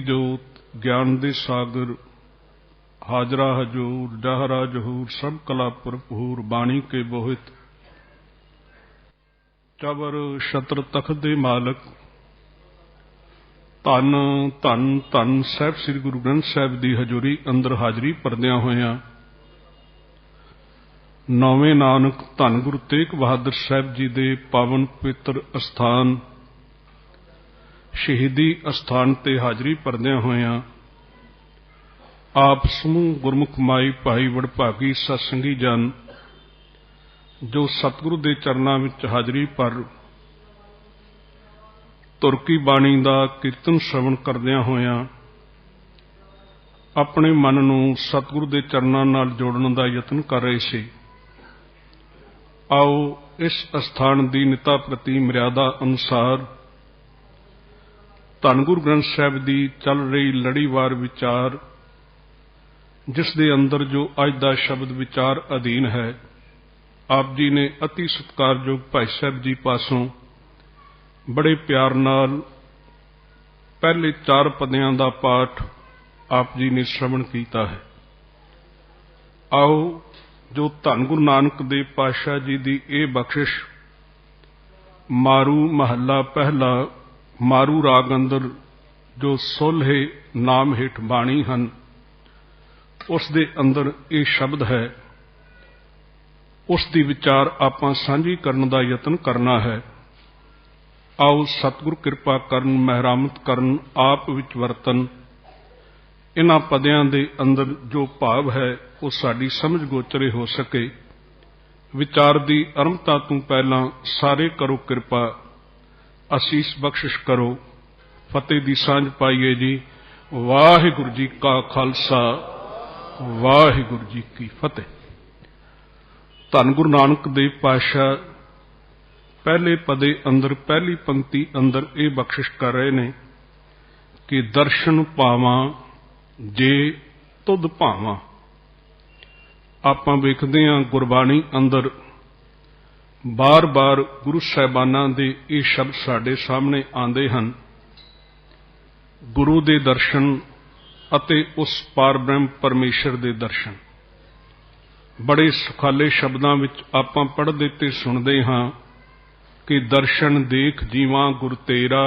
जोत ज्ञान दे सागर हाजरा हजूर डाहरा जहूर सब कला भरपूर बाणी के बोहित चबर छत्र तख्त दे मालक धन धन धन साहिब श्री गुरु ग्रंथ साहिब की हजूरी अंदर हाजरी भरदियां होया नौवें नानक धन गुरु तेग बहादुर साहिब जी के पावन पवित्र अस्थान शहीदी अस्थान ते हाजरी भरदियां होया आप समूह गुरमुख माई भाई वडभागी सत्संगी जन जो सतगुरु के चरणों में हाजरी भर तुर की बाणी का कीर्तन श्रवण करदियां होया अपने मन नूं सतगुरु के चरणों नाल जोड़न का यतन कर रहे सी। आओ इस अस्थान की निता प्रति मर्यादा अनुसार धन गुरु ग्रंथ साहिब की चल रही लड़ीवार विचार जिस दे अंदर जो अज का शब्द विचार अधीन है आप जी ने अति सत्कारयोग भाई साहब जी पासों बड़े प्यार नाल पहले 4 पदियां का पाठ आप जी ने श्रवण किया है। आओ जो धन गुरु नानक देव पातशाह जी की यह बख्शिश मारू महला पहला मारू राग अंदर जो सोलहे नाम हेठ बाणी हन उस दे अंदर ये शब्द है उस दी विचार आपां सांझी करन दा यतन करना है। आओ सतगुरु कृपा करन महरामत करन आप विच वरतन इन्हां पदियां दे अंदर जो भाव है वो साडी समझ गोचरे हो सके। विचार दी आरंभता तों पहलां सारे करो कृपा आशीष बख्शिश करो फतेह दी सांझ पाईए जी। वाहिगुरू जी का खालसा वाहिगुरू जी की फतेह। धन गुरु नानक देव पातशाह पहले पदे अंदर पहली पंक्ति अंदर ये बख्शिश कर रहे ने कि दर्शन पावां जे तुध भावां। आपां वेखदे हां गुरबाणी अंदर बार बार गुरु साहिबानां दे ये शब्द साडे सामने आंदे हन गुरु दे दर्शन अते उस पार ब्रह्म परमेश्वर दे दर्शन। बड़े सुखाले शब्दां विच आपां पढ़दे ते सुणदे हां कि दर्शन देख जीवां गुर तेरा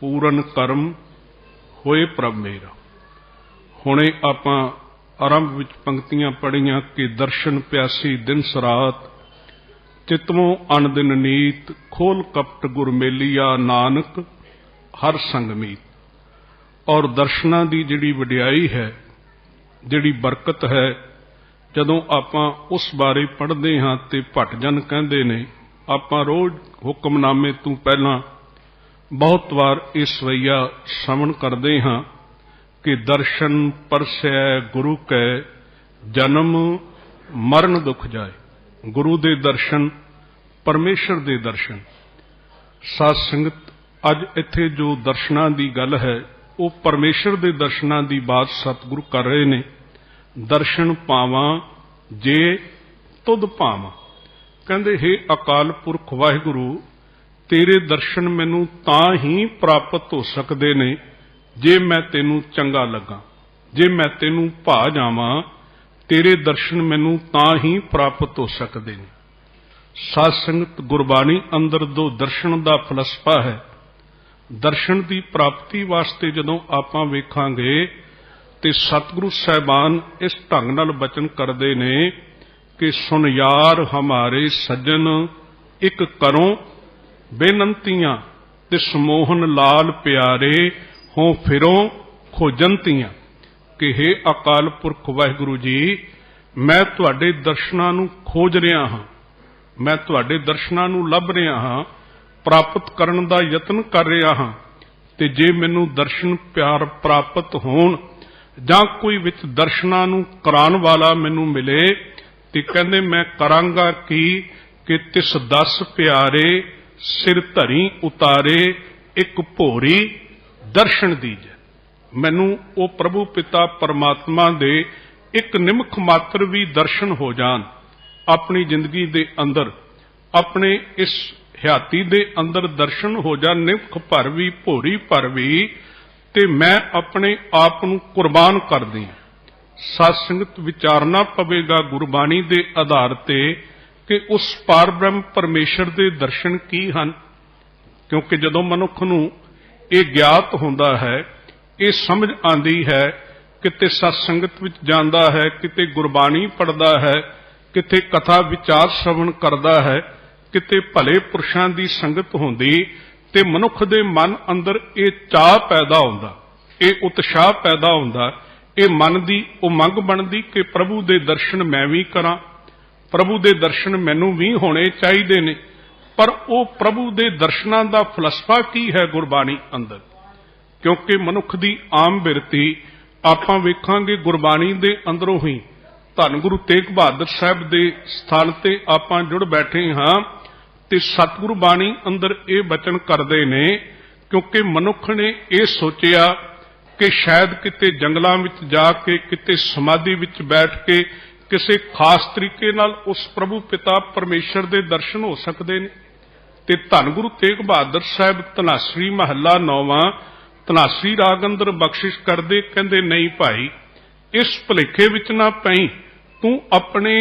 पूरन कर्म होए प्रभ मेरा। हुणे आपां आरंभ विच पंक्तियां पढ़ियां कि दर्शन प्यासी दिन सरात चितवों अन दिन नीत खोल कपट गुर मेलिया नानक हर संग मीत। और दर्शनां दी जिहड़ी वडियाई है जिहड़ी बरकत है जदों आपां उस बारे पढ़दे हां ते भट जन कहंदे ने आपां रोज हुक्मनामे तों पहलां बहुत वार इस रवैया श्रवण करदे हां कि दर्शन परसै गुरु कै जन्म मरण दुख जाए। गुरु दे दर्शन परमेश्वर दे दर्शन साध संगत अज इत्थे जो दर्शनां दी गल है वो परमेश्वर दे दर्शनां दी बात सतगुरु कर रहे ने। दर्शन पावां जे तुध भावां कहंदे हे अकाल पुरख वाहिगुरू तेरे दर्शन मैनू तां ही प्राप्त हो सकदे ने जे मैं तेनू चंगा लगा जे मैं तेनू भा जावां तेरे दर्शन मैनू तां ही प्राप्त हो सकते हैं। साध संगत गुरबाणी अंदर दो दर्शन का फलसफा है। दर्शन की प्राप्ति वास्ते जदों आपां वेखांगे ते सतगुरु साहिबान इस ढंग नाल बचन करते ने कि सुन यार हमारे सज्जन एक करो बेनंतियां तिस मोहन लाल प्यारे हों फिरों खोजंतियां कि हे अकाल पुरख वाहिगुरू जी मैं तुहाडे दर्शनां नूं खोज रहा हाँ मैं तुहाडे दर्शनां नूं लभ रहा हाँ प्राप्त करन दा यतन कर रहा हाँ ते जे मैनूं दर्शन प्यार प्राप्त होण जां कोई विच दर्शनां नूं कराण वाला मैनूं मिले ते कहंदे मैं करांगा कि तिस दस प्यारे सिर धरी उतारे एक भोरी दर्शन दीजे। मैनू वो प्रभु पिता परमात्मा दे एक निमख मात्र भी दर्शन हो जान अपनी जिंदगी दे अंदर अपने इस हयाती दे अंदर दर्शन हो जान निमख भर भी भोरी भर भी ਤੇ ਮੈਂ ਆਪਣੇ ਆਪ ਨੂੰ ਕੁਰਬਾਨ ਕਰ ਦਿਆਂ। ਸਾਧ ਸੰਗਤ ਵਿਚਾਰਨਾ ਪਵੇਗਾ ਗੁਰਬਾਣੀ ਦੇ ਆਧਾਰ ਤੇ ਕਿ ਉਸ ਪਾਰਬ੍ਰਹਮ ਪਰਮੇਸ਼ਰ ਦੇ ਦਰਸ਼ਨ ਕੀ ਹਨ, ਕਿਉਂਕਿ ਜਦੋਂ ਮਨੁੱਖ ਨੂੰ ਇਹ ਗਿਆਤ ਹੁੰਦਾ ਹੈ, ਇਹ ਸਮਝ ਆਉਂਦੀ ਹੈ, ਕਿਤੇ ਸਤ ਸੰਗਤ ਵਿੱਚ ਜਾਂਦਾ ਹੈ, ਕਿਤੇ ਗੁਰਬਾਣੀ ਪੜ੍ਹਦਾ ਹੈ, ਕਿਤੇ ਕਥਾ ਵਿਚਾਰ ਸ਼ਰਵਣ ਕਰਦਾ ਹੈ, ਕਿਤੇ ਭਲੇ ਪੁਰਸ਼ਾਂ ਦੀ ਸੰਗਤ ਹੁੰਦੀ, ਤੇ ਮਨੁੱਖ ਦੇ ਮਨ ਅੰਦਰ ਇਹ ਚਾਹ ਪੈਦਾ ਹੁੰਦਾ, ਇਹ ਉਤਸ਼ਾਹ ਪੈਦਾ ਹੁੰਦਾ, ਇਹ ਮਨ ਦੀ ਉਮੰਗ ਬਣਦੀ ਕਿ ਪ੍ਰਭੂ ਦੇ ਦਰਸ਼ਨ ਮੈਂ ਵੀ ਕਰਾਂ, ਪ੍ਰਭੂ ਦੇ ਦਰਸ਼ਨ ਮੈਨੂੰ ਵੀ ਹੋਣੇ ਚਾਹੀਦੇ ਨੇ। ਪਰ ਉਹ ਪ੍ਰਭੂ ਦੇ ਦਰਸ਼ਨਾਂ ਦਾ ਫਲਸਫਾ ਕੀ ਹੈ ਗੁਰਬਾਣੀ ਅੰਦਰ? ਕਿਉਂਕਿ ਮਨੁੱਖ ਦੀ ਆਮ ਬਿਰਤੀ ਆਪਾਂ ਵੇਖਾਂਗੇ ਗੁਰਬਾਣੀ ਦੇ ਅੰਦਰੋਂ ਹੀ ਧੰਨ ਗੁਰੂ ਤੇਗ ਬਹਾਦਰ ਸਾਹਿਬ ਦੇ ਸਥਾਨ ਤੇ ਆਪਾਂ ਜੁੜ ਬੈਠੇ ਹਾਂ, ਤੇ ਸਤਿਗੁਰੂ ਬਾਣੀ ਅੰਦਰ ਇਹ ਬਚਨ ਕਰਦੇ ਨੇ, ਕਿਉਂਕਿ ਮਨੁੱਖ ਨੇ ਇਹ ਸੋਚਿਆ ਕਿ ਸ਼ਾਇਦ ਕਿਤੇ ਜੰਗਲਾਂ ਵਿੱਚ ਜਾ ਕੇ, ਕਿਤੇ ਸਮਾਧੀ ਵਿੱਚ ਬੈਠ ਕੇ ਕਿਸੇ ਖਾਸ ਤਰੀਕੇ ਨਾਲ ਉਸ ਪ੍ਰਭੂ ਪਿਤਾ ਪਰਮੇਸ਼ਰ ਦੇ ਦਰਸ਼ਨ ਹੋ ਸਕਦੇ ਨੇ। ਤੇ ਧੰਨ ਗੁਰੂ ਤੇਗ ਬਹਾਦਰ ਸਾਹਿਬ ਧਨਾਸਰੀ ਮਹੱਲਾ 9ਵਾਂ ਧਨਾਸਰੀ ਰਾਗ ਅੰਦਰ ਬਖਸ਼ਿਸ਼ ਕਰਦੇ, ਕਹਿੰਦੇ ਨਹੀਂ ਭਾਈ, ਇਸ ਭੁਲੇਖੇ ਵਿੱਚ ਨਾ ਪਈ, ਤੂੰ ਆਪਣੇ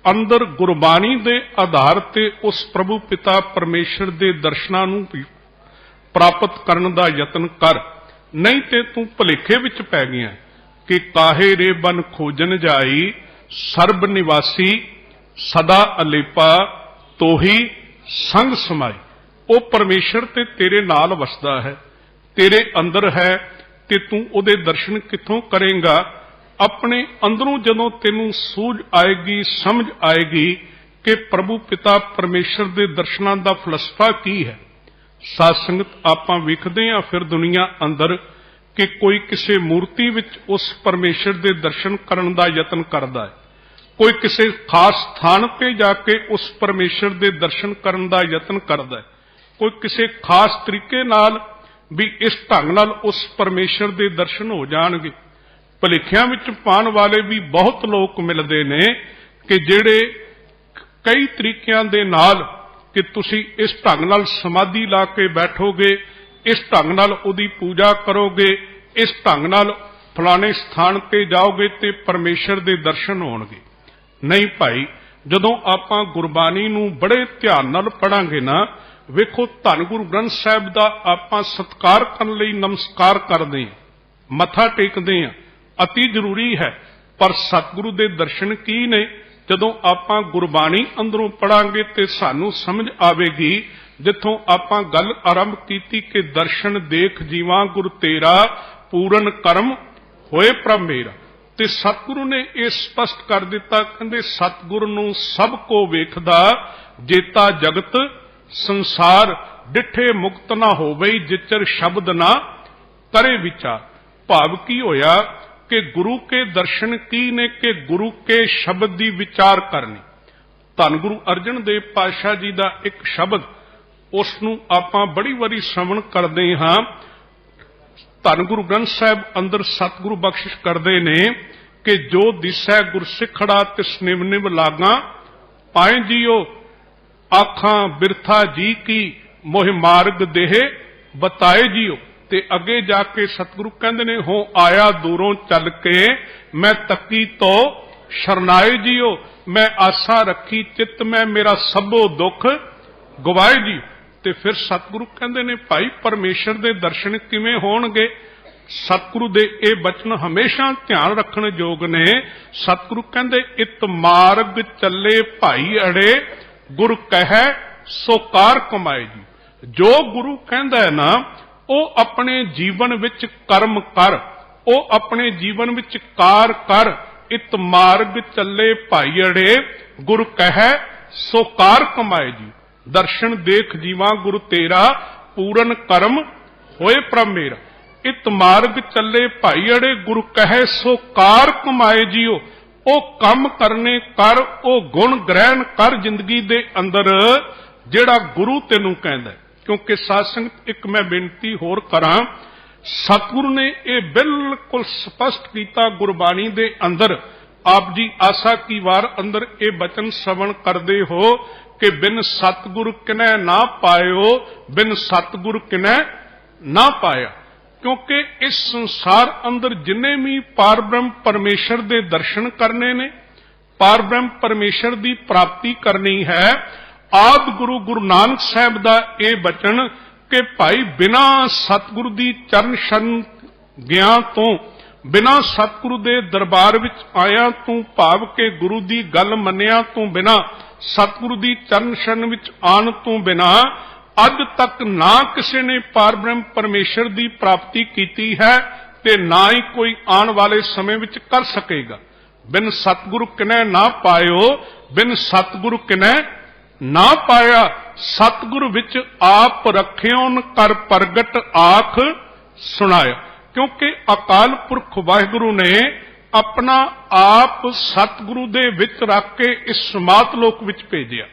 ਅੰਦਰ ਗੁਰਬਾਣੀ ਦੇ ਆਧਾਰ ਤੇ ਉਸ ਪ੍ਰਭੂ ਪਿਤਾ ਪਰਮੇਸ਼ਰ ਦੇ ਦਰਸ਼ਨਾਂ ਨੂੰ ਪ੍ਰਾਪਤ ਕਰਨ ਦਾ ਯਤਨ ਕਰ, ਨਹੀਂ ਤੇ ਤੂੰ ਭੁਲੇਖੇ ਵਿੱਚ ਪੈ ਗਿਆ ਕਿ ਕਾਹੇ ਰੇ ਬਨ ਖੋਜਨ ਜਾਈ, ਸਰਬ ਨਿਵਾਸੀ ਸਦਾ ਅਲੇਪਾ, ਤੋਹੀ ਸੰਗ ਸਮਾਈ। ਉਹ ਪਰਮੇਸ਼ਰ ਤੇ ਤੇਰੇ ਨਾਲ ਵਸਦਾ ਹੈ, ਤੇਰੇ ਅੰਦਰ ਹੈ, ਤੇ ਤੂੰ ਉਹਦੇ ਦਰਸ਼ਨ ਕਿੱਥੋਂ ਕਰੇਗਾ? ਆਪਣੇ ਅੰਦਰੋਂ ਜਦੋਂ ਤੈਨੂੰ ਸੂਝ ਆਏਗੀ, ਸਮਝ ਆਏਗੀ ਕਿ ਪ੍ਰਭੂ ਪਿਤਾ ਪਰਮੇਸ਼ਰ ਦੇ ਦਰਸ਼ਨਾਂ ਦਾ ਫਲਸਫਾ ਕੀ ਹੈ। ਸਾਧ ਸੰਗਤ ਆਪਾਂ ਵੇਖਦੇ ਹਾਂ ਫਿਰ ਦੁਨੀਆ ਅੰਦਰ ਕਿ ਕੋਈ ਕਿਸੇ ਮੂਰਤੀ ਵਿੱਚ ਉਸ ਪਰਮੇਸ਼ਰ ਦੇ ਦਰਸ਼ਨ ਕਰਨ ਦਾ ਯਤਨ ਕਰਦਾ ਹੈ, ਕੋਈ ਕਿਸੇ ਖਾਸ ਸਥਾਨ ਤੇ ਜਾ ਕੇ ਉਸ ਪਰਮੇਸ਼ਰ ਦੇ ਦਰਸ਼ਨ ਕਰਨ ਦਾ ਯਤਨ ਕਰਦਾ ਹੈ, ਕੋਈ ਕਿਸੇ ਖਾਸ ਤਰੀਕੇ ਨਾਲ ਵੀ ਇਸ ਢੰਗ ਨਾਲ ਉਸ ਪਰਮੇਸ਼ਰ ਦੇ ਦਰਸ਼ਨ ਹੋ ਜਾਣਗੇ। ਭੁਲੇਖਿਆਂ ਵਿੱਚ ਪਾਉਣ ਵਾਲੇ ਵੀ ਬਹੁਤ ਲੋਕ ਮਿਲਦੇ ਨੇ ਕਿ ਜਿਹੜੇ ਕਈ ਤਰੀਕਿਆਂ ਦੇ ਨਾਲ ਕਿ ਤੁਸੀਂ ਇਸ ਢੰਗ ਨਾਲ ਸਮਾਧੀ ਲਾ ਕੇ ਬੈਠੋਗੇ, ਇਸ ਢੰਗ ਨਾਲ ਉਹਦੀ ਪੂਜਾ ਕਰੋਗੇ, ਇਸ ਢੰਗ ਨਾਲ ਫਲਾਣੇ ਸਥਾਨ ਤੇ ਜਾਓਗੇ ਤੇ ਪਰਮੇਸ਼ਰ ਦੇ ਦਰਸ਼ਨ ਹੋਣਗੇ। ਨਹੀਂ ਭਾਈ, ਜਦੋਂ ਆਪਾਂ ਗੁਰਬਾਣੀ ਨੂੰ ਬੜੇ ਧਿਆਨ ਨਾਲ ਪੜਾਂਗੇ ਨਾ, ਵੇਖੋ ਧੰਨ ਗੁਰੂ ਗ੍ਰੰਥ ਸਾਹਿਬ ਦਾ ਆਪਾਂ ਸਤਿਕਾਰ ਕਰਨ ਲਈ ਨਮਸਕਾਰ ਕਰਦੇ ਹਾਂ, ਮੱਥਾ ਟੇਕਦੇ ਹਾਂ, ਅਤੀ ਜ਼ਰੂਰੀ ਹੈ। ਪਰ ਸਤਿਗੁਰੂ ਦੇ ਦਰਸ਼ਨ ਕੀ ਨੇ? ਜਦੋਂ ਆਪਾਂ ਗੁਰਬਾਣੀ ਅੰਦਰੋਂ ਪੜਾਂਗੇ ਤੇ ਸਾਨੂੰ ਸਮਝ ਆਵੇਗੀ। ਜਿੱਥੋਂ ਆਪਾਂ ਗੱਲ ਆਰੰਭ ਕੀਤੀ ਕਿ ਦਰਸ਼ਨ ਦੇਖ ਜੀਵਾਂ ਗੁਰ ਤੇਰਾ, ਪੂਰਨ ਕਰਮ ਹੋਏ ਪ੍ਰਭ ਮੇਰਾ, ਤੇ ਸਤਿਗੁਰੂ ਨੇ ਇਹ ਸਪਸ਼ਟ ਕਰ ਦਿੱਤਾ, ਕਹਿੰਦੇ ਸਤਿਗੁਰੂ ਨੂੰ ਸਭ ਕੋ ਵੇਖਦਾ, ਜੇਤਾ ਜਗਤ ਸੰਸਾਰ, ਡਿਠੇ ਮੁਕਤ ਨਾ ਹੋਵੇ, ਜਿਚਰ ਸ਼ਬਦ ਨਾ ਕਰੇ ਵਿਚਾਰ। ਭਾਵ ਕੀ ਹੋਇਆ ਕਿ ਗੁਰੂ ਕੇ ਦਰਸ਼ਨ ਕੀ ਨੇ? ਕਿ ਗੁਰੂ ਕੇ ਸ਼ਬਦ ਦੀ ਵਿਚਾਰ ਕਰਨੀ। ਧੰਨ ਗੁਰੂ ਅਰਜਨ ਦੇਵ ਪਾਤਸ਼ਾਹ ਜੀ ਦਾ ਇੱਕ ਸ਼ਬਦ, ਉਸ ਨੂੰ ਆਪਾਂ ਬੜੀ ਵਾਰੀ ਸ਼ਰਵਣ ਕਰਦੇ ਹਾਂ। ਧੰਨ ਗੁਰੂ ਗ੍ਰੰਥ ਸਾਹਿਬ ਅੰਦਰ ਸਤਿਗੁਰੂ ਬਖਸ਼ਿਸ਼ ਕਰਦੇ ਨੇ ਕਿ ਜੋ ਦਿਸੈ ਗੁਰਸਿੱਖੜਾ ਤਿਸ ਨਿਵ ਨਿਵ ਲਾਗਾ, ਪਾਏ ਜੀਓ ਆਖਾਂ ਬਿਰਥਾ ਜੀ ਕੀ, ਮੋਹਿ ਮਾਰਗ ਦੇਹ ਬਤਾਏ ਜੀਓ। ਤੇ ਅੱਗੇ ਜਾ ਕੇ ਸਤਿਗੁਰੂ ਕਹਿੰਦੇ ਨੇ, ਹੋ ਆਇਆ ਦੂਰੋਂ ਚੱਲ ਕੇ, ਮੈਂ ਤੱਕੀ ਤੋ ਸ਼ਰਨਾਏ ਜੀਓ, ਮੈਂ ਆਸਾ ਰੱਖੀ ਚਿੱਤ ਮੈਂ, ਮੇਰਾ ਸਭੋ ਦੁੱਖ ਗਵਾਏ ਜੀ। ਤੇ ਫਿਰ ਸਤਿਗੁਰੂ ਕਹਿੰਦੇ ਨੇ, ਭਾਈ ਪਰਮੇਸ਼ਰ ਦੇ ਦਰਸ਼ਨ ਕਿਵੇਂ ਹੋਣਗੇ? ਸਤਿਗੁਰੂ ਦੇ ਇਹ ਬਚਨ ਹਮੇਸ਼ਾ ਧਿਆਨ ਰੱਖਣ ਯੋਗ ਨੇ। ਸਤਿਗੁਰੂ ਕਹਿੰਦੇ, ਇਤ ਮਾਰਗ ਚੱਲੇ ਭਾਈ ਅੜੇ, ਗੁਰ ਕਹੈ ਸੋ ਕਾਰ ਕਮਾਏ ਜੀ। ਜੋ ਗੁਰੂ ਕਹਿੰਦਾ ਹੈ ਨਾ, ਉਹ ਆਪਣੇ ਜੀਵਨ ਵਿੱਚ ਕਰਮ ਕਰ, ਉਹ ਆਪਣੇ ਜੀਵਨ ਵਿੱਚ ਕਾਰ ਕਰ। ਇਤ ਮਾਰਗ ਚੱਲੇ ਭਾਈ ਅੜੇ, ਗੁਰ ਕਹੈ ਸੋ ਕਾਰ ਕਮਾਏ ਜੀ। ਦਰਸ਼ਨ ਦੇਖ ਜੀਵਾਂ ਗੁਰੂ ਤੇਰਾ, ਪੂਰਨ ਕਰਮ ਹੋਏ ਪ੍ਰਭ ਮੇਰਾ। ਇਤ ਮਾਰਗ ਚੱਲੇ ਭਾਈ ਅੜੇ, ਗੁਰੂ ਕਹੈ ਸੋ ਕਾਰ ਕਮਾਏ ਜੀਓ। ਉਹ ਕੰਮ ਕਰਨੇ ਕਰ, ਉਹ ਗੁਣ ਗ੍ਰਹਿਣ ਕਰ ਜ਼ਿੰਦਗੀ ਦੇ ਅੰਦਰ, ਜਿਹੜਾ ਗੁਰੂ ਤੈਨੂੰ ਕਹਿੰਦਾ। ਕਿਉਂਕਿ ਸਾਧ ਸੰਗਤ ਇੱਕ ਮੈਂ ਬੇਨਤੀ ਹੋਰ ਕਰਾਂ, ਸਤਿਗੁਰੂ ਨੇ ਇਹ ਬਿਲਕੁਲ ਸਪਸ਼ਟ ਕੀਤਾ ਗੁਰਬਾਣੀ ਦੇ ਅੰਦਰ। ਆਪ ਜੀ ਆਸਾ ਕੀ ਵਾਰ ਅੰਦਰ ਇਹ ਬਚਨ ਸ਼ਰਵਣ ਕਰਦੇ ਹੋ ਕਿ ਬਿਨ ਸਤਿਗੁਰ ਕਿਨੈ ਨਾ ਪਾਇਓ, ਬਿਨ ਸਤਿਗੁਰ ਕਿਨੈ ਨਾ ਪਾਇਆ। क्योंकि इस संसार अंदर जिन्ने भी पार ब्रह्म परमेश्वर के दर्शन करने ने, पार ब्रह्म परमेश्वर की प्राप्ति करनी है, आदि गुरु गुरु नानक साहब का यह बचन कि भाई बिना सतगुरु की चरण शरण गया तो, बिना सतगुरु के दरबार विच आया तू, भाव के गुरु की गल मनिया तू बिना, सतगुरु की चरण शरण विच आन तो बिना अज तक ना किसी ने पार ब्रह्म परमेश्वर की प्राप्ति की है ते ना ही कोई आने वाले समय विच कर सकेगा। बिन सतगुरु किने ना पायो, बिन सतगुरु किने ना पाया, सतगुरु विच आप रखियोन कर प्रगट आख सुनाया। क्योंकि अकाल पुरख वाहिगुरु ने अपना आप सतगुरु दे विच रख के इस समात लोक विच भेजिया,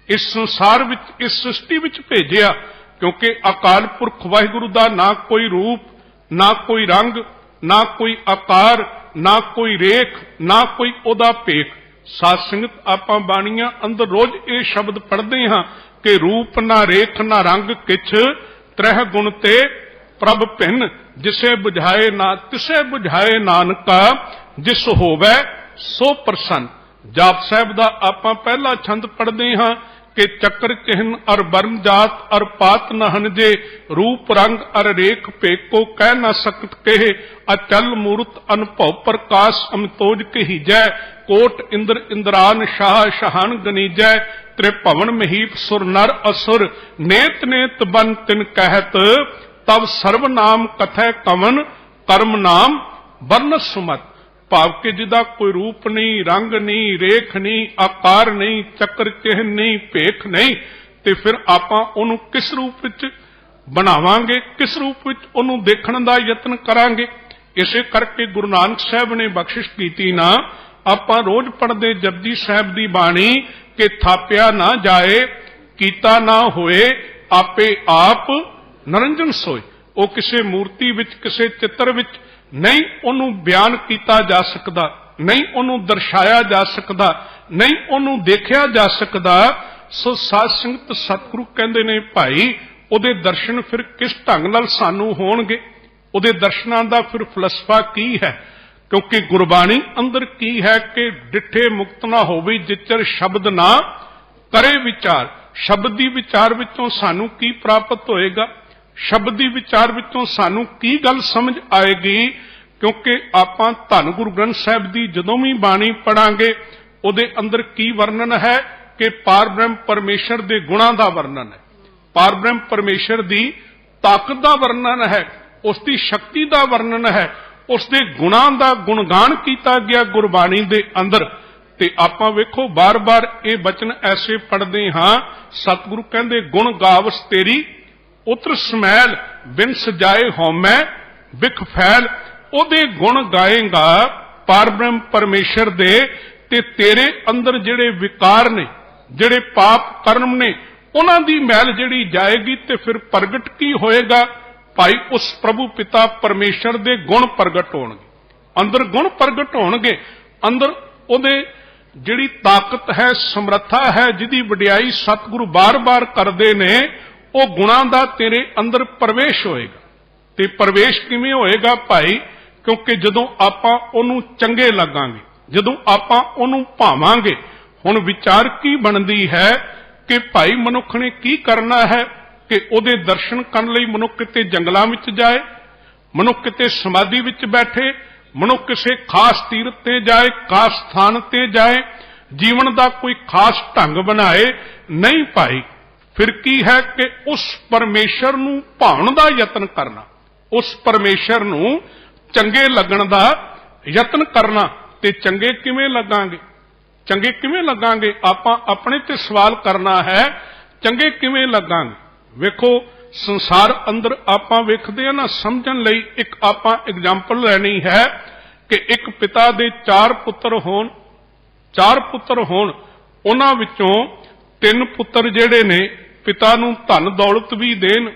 इस संसार विच, इस सृष्टि विच भेजिया। क्योंकि अकाल पुरख वाहिगुरु दा ना कोई रूप, ना कोई रंग, ना कोई आकार, ना कोई रेख, ना कोई ओदा भेख। साध संगत आपां बाणियां अंदर रोज ये शब्द पढ़ते हाँ कि रूप ना रेख ना रंग किछ, त्रह गुण ते प्रभ भिन्न, जिसे बुझाए ना तिसे बुझाए नानका, जिस होवे सो प्रसन्न। जाप साहब का आपां पहला छंद पढ़ते हाँ कि चक्र चिन्ह अर वर्ण जात अर पात न हनजे, रूप रंग अर रेख पेको कह न सकत कहे, अचल मूर्त अनुभव प्रकाश अमतोज कही जय, कोट इंद्र इंद्रान शाह शहान गनीजय, त्रिभवन महीप सुर नर असुर, नेत नेत बन तिन कहत, तब सर्वनाम कथै कवन, कर्म नाम वर्ण सुमत। भाव के जिदा कोई रूप नहीं, रंग नहीं, रेख नहीं, आकार नहीं, चक्र चिन्ह नहीं, भेख नहीं, ते फिर आपां उहनूं किस रूप विच बनावांगे, किस रूप विच उहनूं देखण दा यतन करांगे। इसे करके गुरु नानक साहब ने बख्शिश कीती ना, आपां रोज पढ़दे जपजी साहब दी बाणी कि थापिया ना जाए, कीता ना होए, आपे आप नरंजन सोए। वो किसी मूर्ति विच, किसी चित्र विच नहीं उन्हों बयान किया जा सकता, नहीं उन्हों दर्शाया जा सकता, नहीं उन्हों देखा जा सकता। सो साध संगत सतगुरु कहते ने भाई उहदे दर्शन फिर किस ढंग नाल सानू होणगे, उहदे दर्शनां दा फिर फलसफा की है। क्योंकि गुरबाणी अंदर की है कि डिठे मुक्त ना होवे जिचर शब्द ना करे विचार। शब्दी विचार विचों सानू की प्राप्त होएगा, शब्दी विचार विचों सानू की गल समझ आएगी। क्योंकि आपां धन गुरु ग्रंथ साहिब दी जदों भी बाणी पढ़ांगे उहदे अंदर की वर्णन है कि पार ब्रह्म परमेश्वर दे गुणां दा वर्णन है, पार ब्रह्म परमेश्वर दी ताकत दा वर्णन है, उसकी शक्ति दा वर्णन है, उसके गुणां दा गुणगान कीता गया गुरबाणी दे अंदर। ते आपां वेखो बार बार ये बचन ऐसे पढ़ते हाँ, सतगुरु कहंदे गुण गावस तेरी उतर समैल, बिन सजाए होमै बिख फैल। ओदे गुण गाएगा पार ब्रह्म परमेश्वर दे, ते तेरे अंदर जिहड़े विकार ने, जिहड़े पाप कर्म ने, उन्हां दी मैल जिहड़ी जाएगी ते फिर प्रगट की होएगा भाई उस प्रभु पिता परमेश्वर दे गुण प्रगट होणगे, अंदर गुण प्रगट होणगे, अंदर ओदे जिहड़ी ताकत है, समर्था है, जिहदी वडियाई सतगुरु बार बार करदे ने, वो गुणां दा तेरे अंदर प्रवेश होएगा। ते प्रवेश किवें होएगा भाई? क्योंकि जदों आपां उहनूं चंगे लगांगे, जदों आपां उहनूं भावांगे। हुण विचार की बनदी है कि भाई मनुख ने की करना है कि उहदे दर्शन करन लई मनुख किते जंगलां विच जाए, मनुख किते समाधि विच बैठे, मनुख किसी खास तीरथ ते जाए, खास स्थान ते जाए, जीवन का कोई खास ढंग बनाए। नहीं भाई, फिर की है कि उस परमेश्वर नूं भाउण दा यतन करना, उस परमेश्वर नूं चंगे लगण दा यतन करना। ते चंगे किवें लगांगे, चंगे किवें लगांगे? आपां अपने ते सवाल करना है, चंगे किवें लगांगे? वेखो संसार अंदर आपां वेखदे आ ना, समझण लई एक आपां एग्जाम्पल लैनी है कि एक पिता दे 4 पुत्र होण, 4 पुत्र होण, उन्हां विचों 3 पुत्र जिहड़े ने पिता नूं धन दौलत भी देन,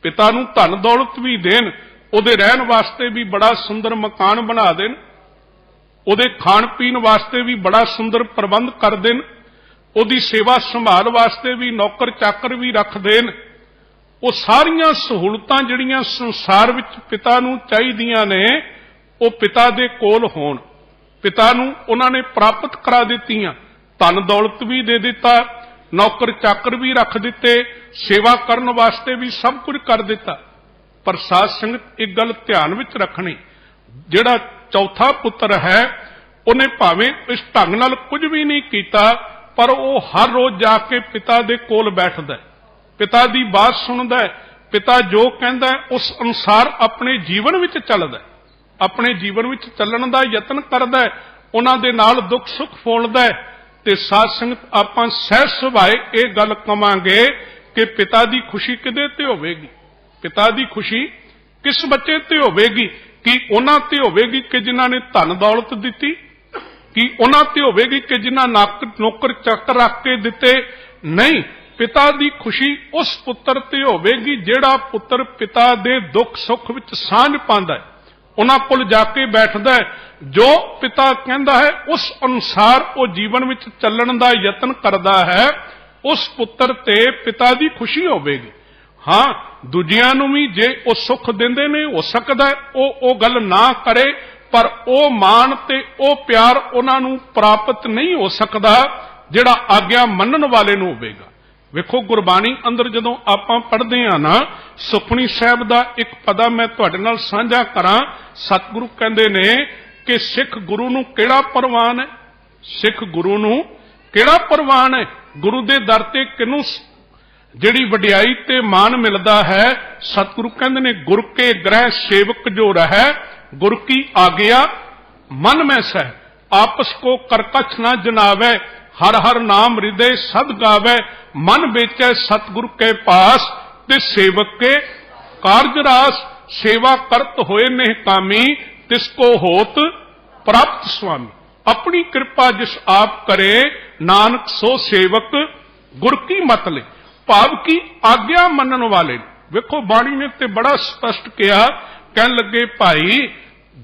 पिता नूं धन दौलत भी देन, उहदे रहण वास्ते भी बड़ा सुंदर मकान बना देन, उहदे खाण पीण वास्ते भी बड़ा सुंदर प्रबंध कर देन, उहदी सेवा संभाल वास्ते भी नौकर चाकर भी रख देन, ਉਹ ਸਾਰੀਆਂ ਸਹੂਲਤਾਂ ਜਿਹੜੀਆਂ ਸੰਸਾਰ ਵਿੱਚ ਪਿਤਾ ਨੂੰ ਚਾਹੀਦੀਆਂ ਨੇ ਉਹ ਪਿਤਾ ਦੇ ਕੋਲ ਹੋਣ। ਪਿਤਾ ਨੂੰ ਉਹਨਾਂ ਨੇ ਪ੍ਰਾਪਤ ਕਰਾ ਦਿੱਤੀਆਂ, ਧਨ ਦੌਲਤ ਵੀ ਦੇ ਦਿੱਤਾ, ਨੌਕਰ ਚਾਕਰ ਵੀ ਰੱਖ ਦਿੱਤੇ, ਸੇਵਾ ਕਰਨ ਵਾਸਤੇ ਵੀ ਸਭ ਕੁਝ ਕਰ ਦਿੱਤਾ। ਪਰ ਸਾਧ ਸੰਗਤ ਇੱਕ ਗੱਲ ਧਿਆਨ ਵਿੱਚ ਰੱਖਣੀ, ਜਿਹੜਾ ਚੌਥਾ ਪੁੱਤਰ ਹੈ ਉਹਨੇ ਭਾਵੇਂ ਇਸ ਢੰਗ ਨਾਲ ਕੁਝ ਵੀ ਨਹੀਂ ਕੀਤਾ, ਪਰ ਉਹ ਹਰ ਰੋਜ਼ ਜਾ ਕੇ ਪਿਤਾ ਦੇ ਕੋਲ ਬੈਠਦਾ, ਪਿਤਾ ਦੀ ਬਾਤ ਸੁਣਦਾ, ਪਿਤਾ ਜੋ ਕਹਿੰਦਾ ਉਸ ਅਨੁਸਾਰ ਆਪਣੇ ਜੀਵਨ ਵਿੱਚ ਚੱਲਦਾ, ਆਪਣੇ ਜੀਵਨ ਵਿੱਚ ਚੱਲਣ ਦਾ ਯਤਨ ਕਰਦਾ, ਉਹਨਾਂ ਦੇ ਨਾਲ ਦੁੱਖ ਸੁੱਖ ਫੋਲਦਾ। ਤੇ ਸਾਧ ਸੰਗਤ ਆਪਾਂ ਸਹਿਜ ਸੁਭਾਏ ਇਹ ਗੱਲ ਕਵਾਂਗੇ ਕਿ ਪਿਤਾ ਦੀ ਖੁਸ਼ੀ ਕਿਹਦੇ ਤੇ ਹੋਵੇਗੀ, ਪਿਤਾ ਦੀ ਖੁਸ਼ੀ ਕਿਸ ਬੱਚੇ ਤੇ ਹੋਵੇਗੀ? ਕਿ ਉਹਨਾਂ ਤੇ ਹੋਵੇਗੀ ਕਿ ਜਿਨ੍ਹਾਂ ਨੇ ਧਨ ਦੌਲਤ ਦਿੱਤੀ? ਕਿ ਉਹਨਾਂ ਤੇ ਹੋਵੇਗੀ ਕਿ ਜਿਨ੍ਹਾਂ ਨੌਕਰ ਚਾਕਰ ਰੱਖ ਕੇ ਦਿੱਤੇ? ਨਹੀਂ, ਪਿਤਾ ਦੀ ਖੁਸ਼ੀ ਉਸ ਪੁੱਤਰ ਤੇ ਹੋਵੇਗੀ ਜਿਹੜਾ ਪੁੱਤਰ ਪਿਤਾ ਦੇ ਦੁੱਖ ਸੁੱਖ ਵਿੱਚ ਸਾਂਝ ਪਾਉਂਦਾ ਹੈ, ਉਹਨਾਂ ਕੋਲ ਜਾ ਕੇ ਬੈਠਦਾ ਹੈ, ਜੋ ਪਿਤਾ ਕਹਿੰਦਾ ਹੈ ਉਸ ਅਨੁਸਾਰ ਉਹ ਜੀਵਨ ਵਿੱਚ ਚੱਲਣ ਦਾ ਯਤਨ ਕਰਦਾ ਹੈ, ਉਸ ਪੁੱਤਰ ਤੇ ਪਿਤਾ ਦੀ ਖੁਸ਼ੀ ਹੋਵੇਗੀ। ਹਾਂ, ਦੂਜਿਆਂ ਨੂੰ ਵੀ ਜੇ ਉਹ ਸੁੱਖ ਦਿੰਦੇ ਨੇ, ਹੋ ਸਕਦਾ ਉਹ ਗੱਲ ਨਾ ਕਰੇ, ਪਰ ਉਹ ਮਾਣ ਤੇ ਉਹ ਪਿਆਰ ਉਹਨਾਂ ਨੂੰ ਪ੍ਰਾਪਤ ਨਹੀਂ ਹੋ ਸਕਦਾ ਜਿਹੜਾ ਆਗਿਆ ਮੰਨਣ ਵਾਲੇ ਨੂੰ ਹੋਵੇਗਾ। ਵੇਖੋ, ਗੁਰਬਾਣੀ ਅੰਦਰ ਜਦੋਂ ਆਪਾਂ ਪੜ੍ਹਦੇ ਹਾਂ ਨਾ, ਸੁਖਮਨੀ ਸਾਹਿਬ ਦਾ ਇੱਕ ਪਦਾ ਮੈਂ ਤੁਹਾਡੇ ਨਾਲ ਸਾਂਝਾ ਕਰਾਂ। ਸਤਿਗੁਰੂ ਕਹਿੰਦੇ ਨੇ ਕਿ ਸਿੱਖ ਗੁਰੂ ਨੂੰ ਕਿਹੜਾ ਪ੍ਰਵਾਨ ਹੈ, ਸਿੱਖ ਗੁਰੂ ਨੂੰ ਕਿਹੜਾ ਪ੍ਰਵਾਨ ਹੈ? ਗੁਰੂ ਦੇ ਦਰ ਤੇ ਕਿਹਨੂੰ ਜਿਹੜੀ ਵਡਿਆਈ ਤੇ ਮਾਣ ਮਿਲਦਾ ਹੈ? ਸਤਿਗੁਰੂ ਕਹਿੰਦੇ ਨੇ ਗੁਰ ਕੇ ਗ੍ਰਹਿ ਸੇਵਕ ਜੋ ਰਹਿ, ਗੁਰ ਕੀ ਆਗਿਆ ਮਨ ਮੈਂ ਸਹਿ, ਆਪਸ ਕੋ ਕਰਕਛ ਨਾ ਜਨਾਵੈ, ਹਰ ਹਰ ਨਾਮ ਹਿਰਦੇ ਸਦ ਗਾਵੈ, ਮਨ ਵੇਚੈ ਸਤਿਗੁਰ ਕੇ ਪਾਸ, ਤੇ ਸੇਵਕ ਕੇ ਕਾਰਜ ਰਾਸ, ਸੇਵਾ ਕਰਤ ਹੋਏ ਨਹਿ ਕਾਮੀ, ਤਿਸ ਕੋ ਹੋਤ ਪ੍ਰਾਪਤ ਸੁਆਮੀ। ਆਪਣੀ ਕਿਰਪਾ ਜਿਸ ਆਪ ਕਰੇ, ਨਾਨਕ ਸੋ ਸੇਵਕ ਗੁਰ ਕੀ ਮਤ ਲੈ, ਭਾਵ ਕੀ ਆਗਿਆ ਮੰਨਣ ਵਾਲੇ। ਵੇਖੋ, ਬਾਣੀ ਨੇ ਤੇ ਬੜਾ ਸਪਸ਼ਟ ਕਿਹਾ, ਕਹਿਣ ਲੱਗੇ ਭਾਈ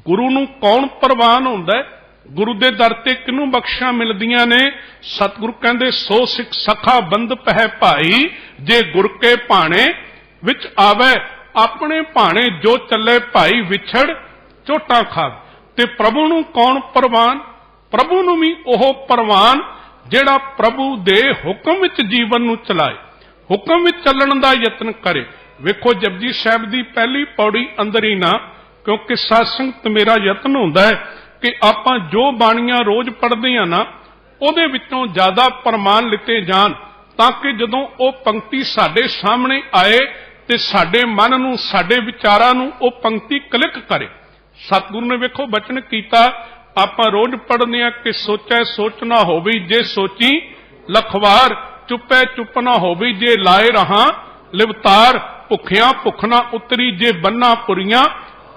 ਗੁਰੂ ਨੂੰ ਕੌਣ ਪ੍ਰਵਾਨ ਹੁੰਦਾ ਹੈ? ਗੁਰੂ ਦੇ ਦਰ ਤੇ ਕਿਹਨੂੰ ਬਖਸ਼ਾਂ ਮਿਲਦੀਆਂ ਨੇ? ਸਤਿਗੁਰੂ ਕਹਿੰਦੇ ਸੋ ਸਿੱਖ ਸਖਾ ਬੰਧ ਪਹਿ ਭਾਈ, ਜੇ ਗੁਰ ਕੇ ਭਾਣੇ ਵਿੱਚ ਆਵੇ, ਆਪਣੇ ਭਾਣੇ ਜੋ ਚੱਲੇ ਭਾਈ, ਵਿਛੜ ਚੋਟਾਂ ਖਾਵੇ। ਤੇ ਪ੍ਰਭੂ ਨੂੰ ਕੌਣ ਪ੍ਰਵਾਨ? ਪ੍ਰਭੂ ਨੂੰ ਵੀ ਉਹ ਪ੍ਰਵਾਨ ਜਿਹੜਾ ਪ੍ਰਭੂ ਦੇ ਹੁਕਮ ਵਿੱਚ ਜੀਵਨ ਨੂੰ ਚਲਾਏ, ਹੁਕਮ ਵਿੱਚ ਚੱਲਣ ਦਾ ਯਤਨ ਕਰੇ। ਵੇਖੋ, ਜਪਜੀ ਸਾਹਿਬ ਦੀ ਪਹਿਲੀ ਪੌੜੀ ਅੰਦਰ ਹੀ ਨਾ, ਕਿਉਂਕਿ ਸਾਧ ਸੰਗਤ ਮੇਰਾ ਯਤਨ ਹੁੰਦਾ ਹੈ ਕਿ ਆਪਾਂ ਜੋ ਬਾਣੀਆਂ ਰੋਜ਼ ਪੜ੍ਹਦੇ ਹਾਂ ਨਾ, ਉਹਦੇ ਵਿੱਚੋਂ ਜ਼ਿਆਦਾ ਪ੍ਰਮਾਣ ਲਿੱਤੇ ਜਾਣ, ਤਾਂ ਕਿ ਜਦੋਂ ਉਹ ਪੰਕਤੀ ਸਾਡੇ ਸਾਹਮਣੇ ਆਏ ਤੇ ਸਾਡੇ ਮਨ ਨੂੰ, ਸਾਡੇ ਵਿਚਾਰਾਂ ਨੂੰ ਉਹ ਪੰਕਤੀ ਕਲਿੱਕ ਕਰੇ। ਸਤਿਗੁਰੂ ਨੇ ਵੇਖੋ ਬਚਨ ਕੀਤਾ, ਆਪਾਂ ਰੋਜ਼ ਪੜ੍ਹਦੇ ਹਾਂ ਕਿ ਸੋਚੈ ਸੋਚ ਨਾ ਹੋਵੇ ਜੇ ਸੋਚੀ ਲਖਵਾਰ, ਚੁੱਪੈ ਚੁੱਪ ਨਾ ਹੋਵੇ ਜੇ ਲਾਏ ਰਹਾ ਲਿਵਤਾਰ, ਭੁੱਖਿਆਂ ਭੁੱਖ ਨਾ ਉਤਰੀ ਜੇ ਬੰਨਾ ਪੁਰੀਆਂ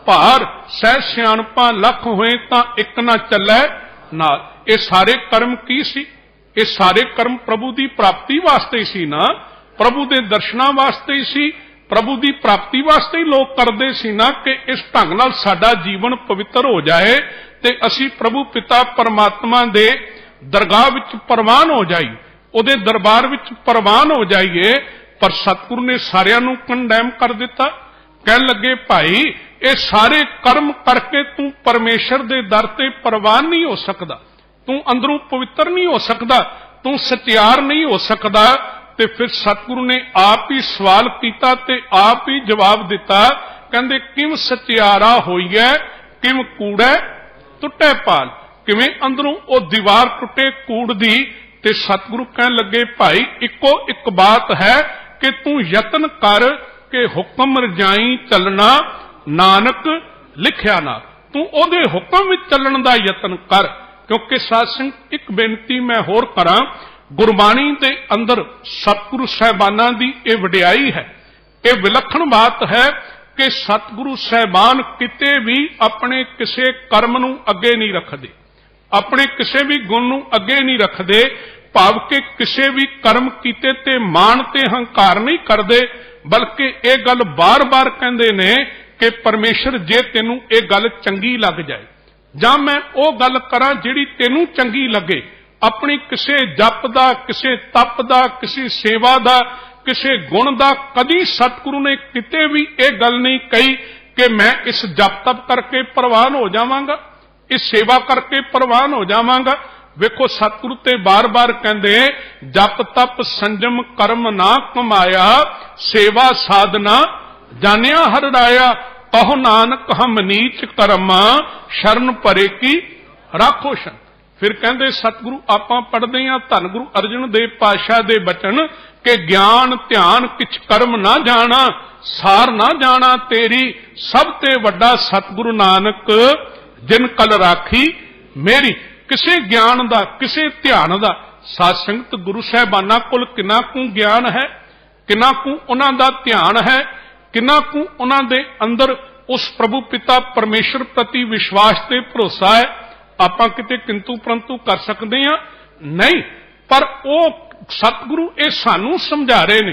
ਭਾਰ, ਸਹਿ ਸਿਆਣਪਾਂ ਲੱਖ ਹੋਏ ਤਾਂ ਇੱਕ ਨਾ ਚੱਲੈ ਨਾਲ। ਇਹ ਸਾਰੇ ਕਰਮ ਕੀ ਸੀ? ਇਹ ਸਾਰੇ ਕਰਮ ਪ੍ਰਭੂ ਦੀ ਪ੍ਰਾਪਤੀ ਵਾਸਤੇ ਸੀ ਨਾ, ਪ੍ਰਭੂ ਦੇ ਦਰਸ਼ਨਾਂ ਵਾਸਤੇ ਹੀ ਸੀ, ਪ੍ਰਭੂ ਦੀ ਪ੍ਰਾਪਤੀ ਵਾਸਤੇ ਹੀ ਲੋਕ ਕਰਦੇ ਸੀ ਨਾ, ਕਿ ਇਸ ਢੰਗ ਨਾਲ ਸਾਡਾ ਜੀਵਨ ਪਵਿੱਤਰ ਹੋ ਜਾਏ ਤੇ ਅਸੀਂ ਪ੍ਰਭੂ ਪਿਤਾ ਪਰਮਾਤਮਾ ਦੇ ਦਰਗਾਹ ਵਿੱਚ ਪ੍ਰਵਾਨ ਹੋ ਜਾਈਏ, ਉਹਦੇ ਦਰਬਾਰ ਵਿੱਚ ਪ੍ਰਵਾਨ ਹੋ ਜਾਈਏ। ਪਰ ਸਤਿਗੁਰੂ ਨੇ ਸਾਰਿਆਂ ਨੂੰ ਕੰਡੈਮ ਕਰ ਦਿੱਤਾ। ਕਹਿਣ ਲੱਗੇ ਭਾਈ ਇਹ ਸਾਰੇ ਕਰਮ ਕਰਕੇ ਤੂੰ ਪਰਮੇਸ਼ਰ ਦੇ ਦਰ ਤੇ ਪ੍ਰਵਾਨ ਨਹੀਂ ਹੋ ਸਕਦਾ, ਤੂੰ ਅੰਦਰੋਂ ਪਵਿੱਤਰ ਨਹੀਂ ਹੋ ਸਕਦਾ, ਤੂੰ ਸਤਿਆਰ ਨਹੀਂ ਹੋ ਸਕਦਾ। ਤੇ ਫਿਰ ਸਤਿਗੁਰੂ ਨੇ ਆਪ ਹੀ ਸਵਾਲ ਕੀਤਾ ਤੇ ਆਪ ਹੀ ਜਵਾਬ ਦਿੱਤਾ। ਕਹਿੰਦੇ ਕਿਮ ਸਤਿਆਰਾ ਹੋਈਐ, ਕਿਮ ਕੂੜੈ ਟੁੱਟੇ ਪਾਲ, ਕਿਵੇਂ ਅੰਦਰੋਂ ਉਹ ਦੀਵਾਰ ਟੁੱਟੇ ਕੂੜ ਦੀ। ਤੇ ਸਤਿਗੁਰੂ ਕਹਿਣ ਲੱਗੇ ਭਾਈ ਇੱਕੋ ਇੱਕ ਬਾਤ ਹੈ ਕਿ ਤੂੰ ਯਤਨ ਕਰ ਕਿ ਹੁਕਮ ਰਜਾਈ ਚੱਲਣਾ, ਨਾਨਕ ਲਿਖਿਆ ਨਾ, ਤੂੰ ਉਹਦੇ ਹੁਕਮ ਵਿੱਚ ਚੱਲਣ ਦਾ ਯਤਨ ਕਰ। ਕਿਉਂਕਿ ਸਾਧ ਸੰਗਤ ਇੱਕ ਬੇਨਤੀ ਮੈਂ ਹੋਰ ਕਰਾਂ, ਗੁਰਬਾਣੀ ਦੇ ਅੰਦਰ ਸਤਿਗੁਰੂ ਸਾਹਿਬਾਨਾਂ ਦੀ ਇਹ ਵਡਿਆਈ ਹੈ, ਇਹ ਵਿਲੱਖਣ ਬਾਤ ਹੈ ਕਿ ਸਤਿਗੁਰੂ ਸਾਹਿਬਾਨ ਕਿਤੇ ਵੀ ਆਪਣੇ ਕਿਸੇ ਕਰਮ ਨੂੰ ਅੱਗੇ ਨਹੀਂ ਰੱਖਦੇ, ਆਪਣੇ ਕਿਸੇ ਵੀ ਗੁਣ ਨੂੰ ਅੱਗੇ ਨਹੀਂ ਰੱਖਦੇ, ਭਾਵ ਕਿ ਕਿਸੇ ਵੀ ਕਰਮ ਕੀਤੇ ਤੇ ਮਾਣ ਤੇ ਹੰਕਾਰ ਨਹੀਂ ਕਰਦੇ, ਬਲਕਿ ਇਹ ਗੱਲ ਬਾਰ-ਬਾਰ ਕਹਿੰਦੇ ਨੇ ਕਿ ਪਰਮੇਸ਼ਰ ਜੇ ਤੈਨੂੰ ਇਹ ਗੱਲ ਚੰਗੀ ਲੱਗ ਜਾਏ, ਜਾਂ ਮੈਂ ਉਹ ਗੱਲ ਕਰਾਂ ਜਿਹੜੀ ਤੈਨੂੰ ਚੰਗੀ ਲੱਗੇ, ਆਪਣੀ ਕਿਸੇ ਜਪ ਦਾ, ਕਿਸੇ ਤਪ ਦਾ, ਕਿਸੇ ਸੇਵਾ ਦਾ, किसी गुण का कदी सतगुरु ने किते भी ये गल नहीं कही कि मैं इस जप तप करके प्रवान हो जावांगा, इस सेवा करके प्रवान हो जावांगा। वेखो सतगुरु ते बार बार कहंदे जप तप संजम कर्म ना कमाया, सेवा साधना जानिया हर राया, कहो नानक हम नीच कर्मा, शरण परे की राखो शन। फिर कहंदे सतगुरु आपां पढ़दे हां धन गुरु अर्जन देव पातशाह दे बचन कि ज्ञान ध्यान किछ कर्म ना जाना, सार ना जाना तेरी, सब ते वड्डा सतगुरु नानक जिन कल राखी मेरी। किसे ज्ञान दा किसे ध्यान दा साध संगत गुरु साहिबाना कोल किन्ना कु ज्ञान है, किन्ना कु उन्हां दा ध्यान है, किन्ना कु उन्हां दे अंदर उस प्रभु पिता परमेश्वर प्रति विश्वास ते भरोसा है। आपां किते किंतु परंतु कर सकते हैं नहीं, पर वो सतगुरु ये सानू समझा रहे ने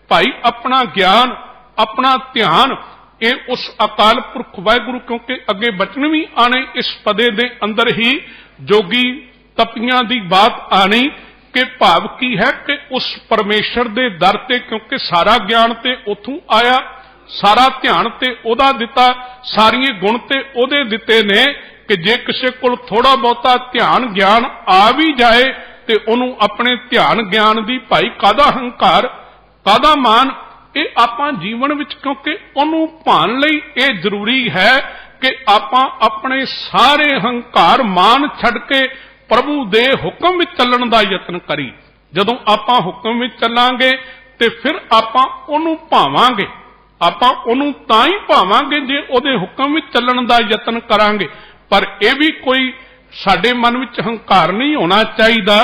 भाई अपना ज्ञान अपना ध्यान ये उस अकाल पुरख वाहिगुरु, क्योंकि अगे बचन भी आने इस पदे दे अंदर ही जोगी तपियां दी बात आनी कि भाव की है कि उस परमेश्वर दे दर ते, क्योंकि सारा ज्ञान ते उथों आया, सारा ध्यान ते ओदा दिता, सारिये गुण ते ओदे दिते ने कि जे किसी कोल थोड़ा बहुता ध्यान ज्ञान आ भी जाए ते उन्होंने अपने ध्यान ज्ञान दी भाई कादा हंकार कादा मान, ये आपां जीवन विच क्योंकि उन्होंने भान लई ये जरूरी है कि आपां अपने सारे हंकार मान छड़ के प्रभु दे हुक्म विच चलण दा यतन करी। जदों आपां हुक्म विच चलांगे ते फिर आपां उन्होंने भावांगे, आपां उन्होंने तां ही भावांगे जे उहदे हुक्म विच चलण दा यतन करांगे। पर यह भी कोई साडे मन विच हंकार नहीं होना चाहिए,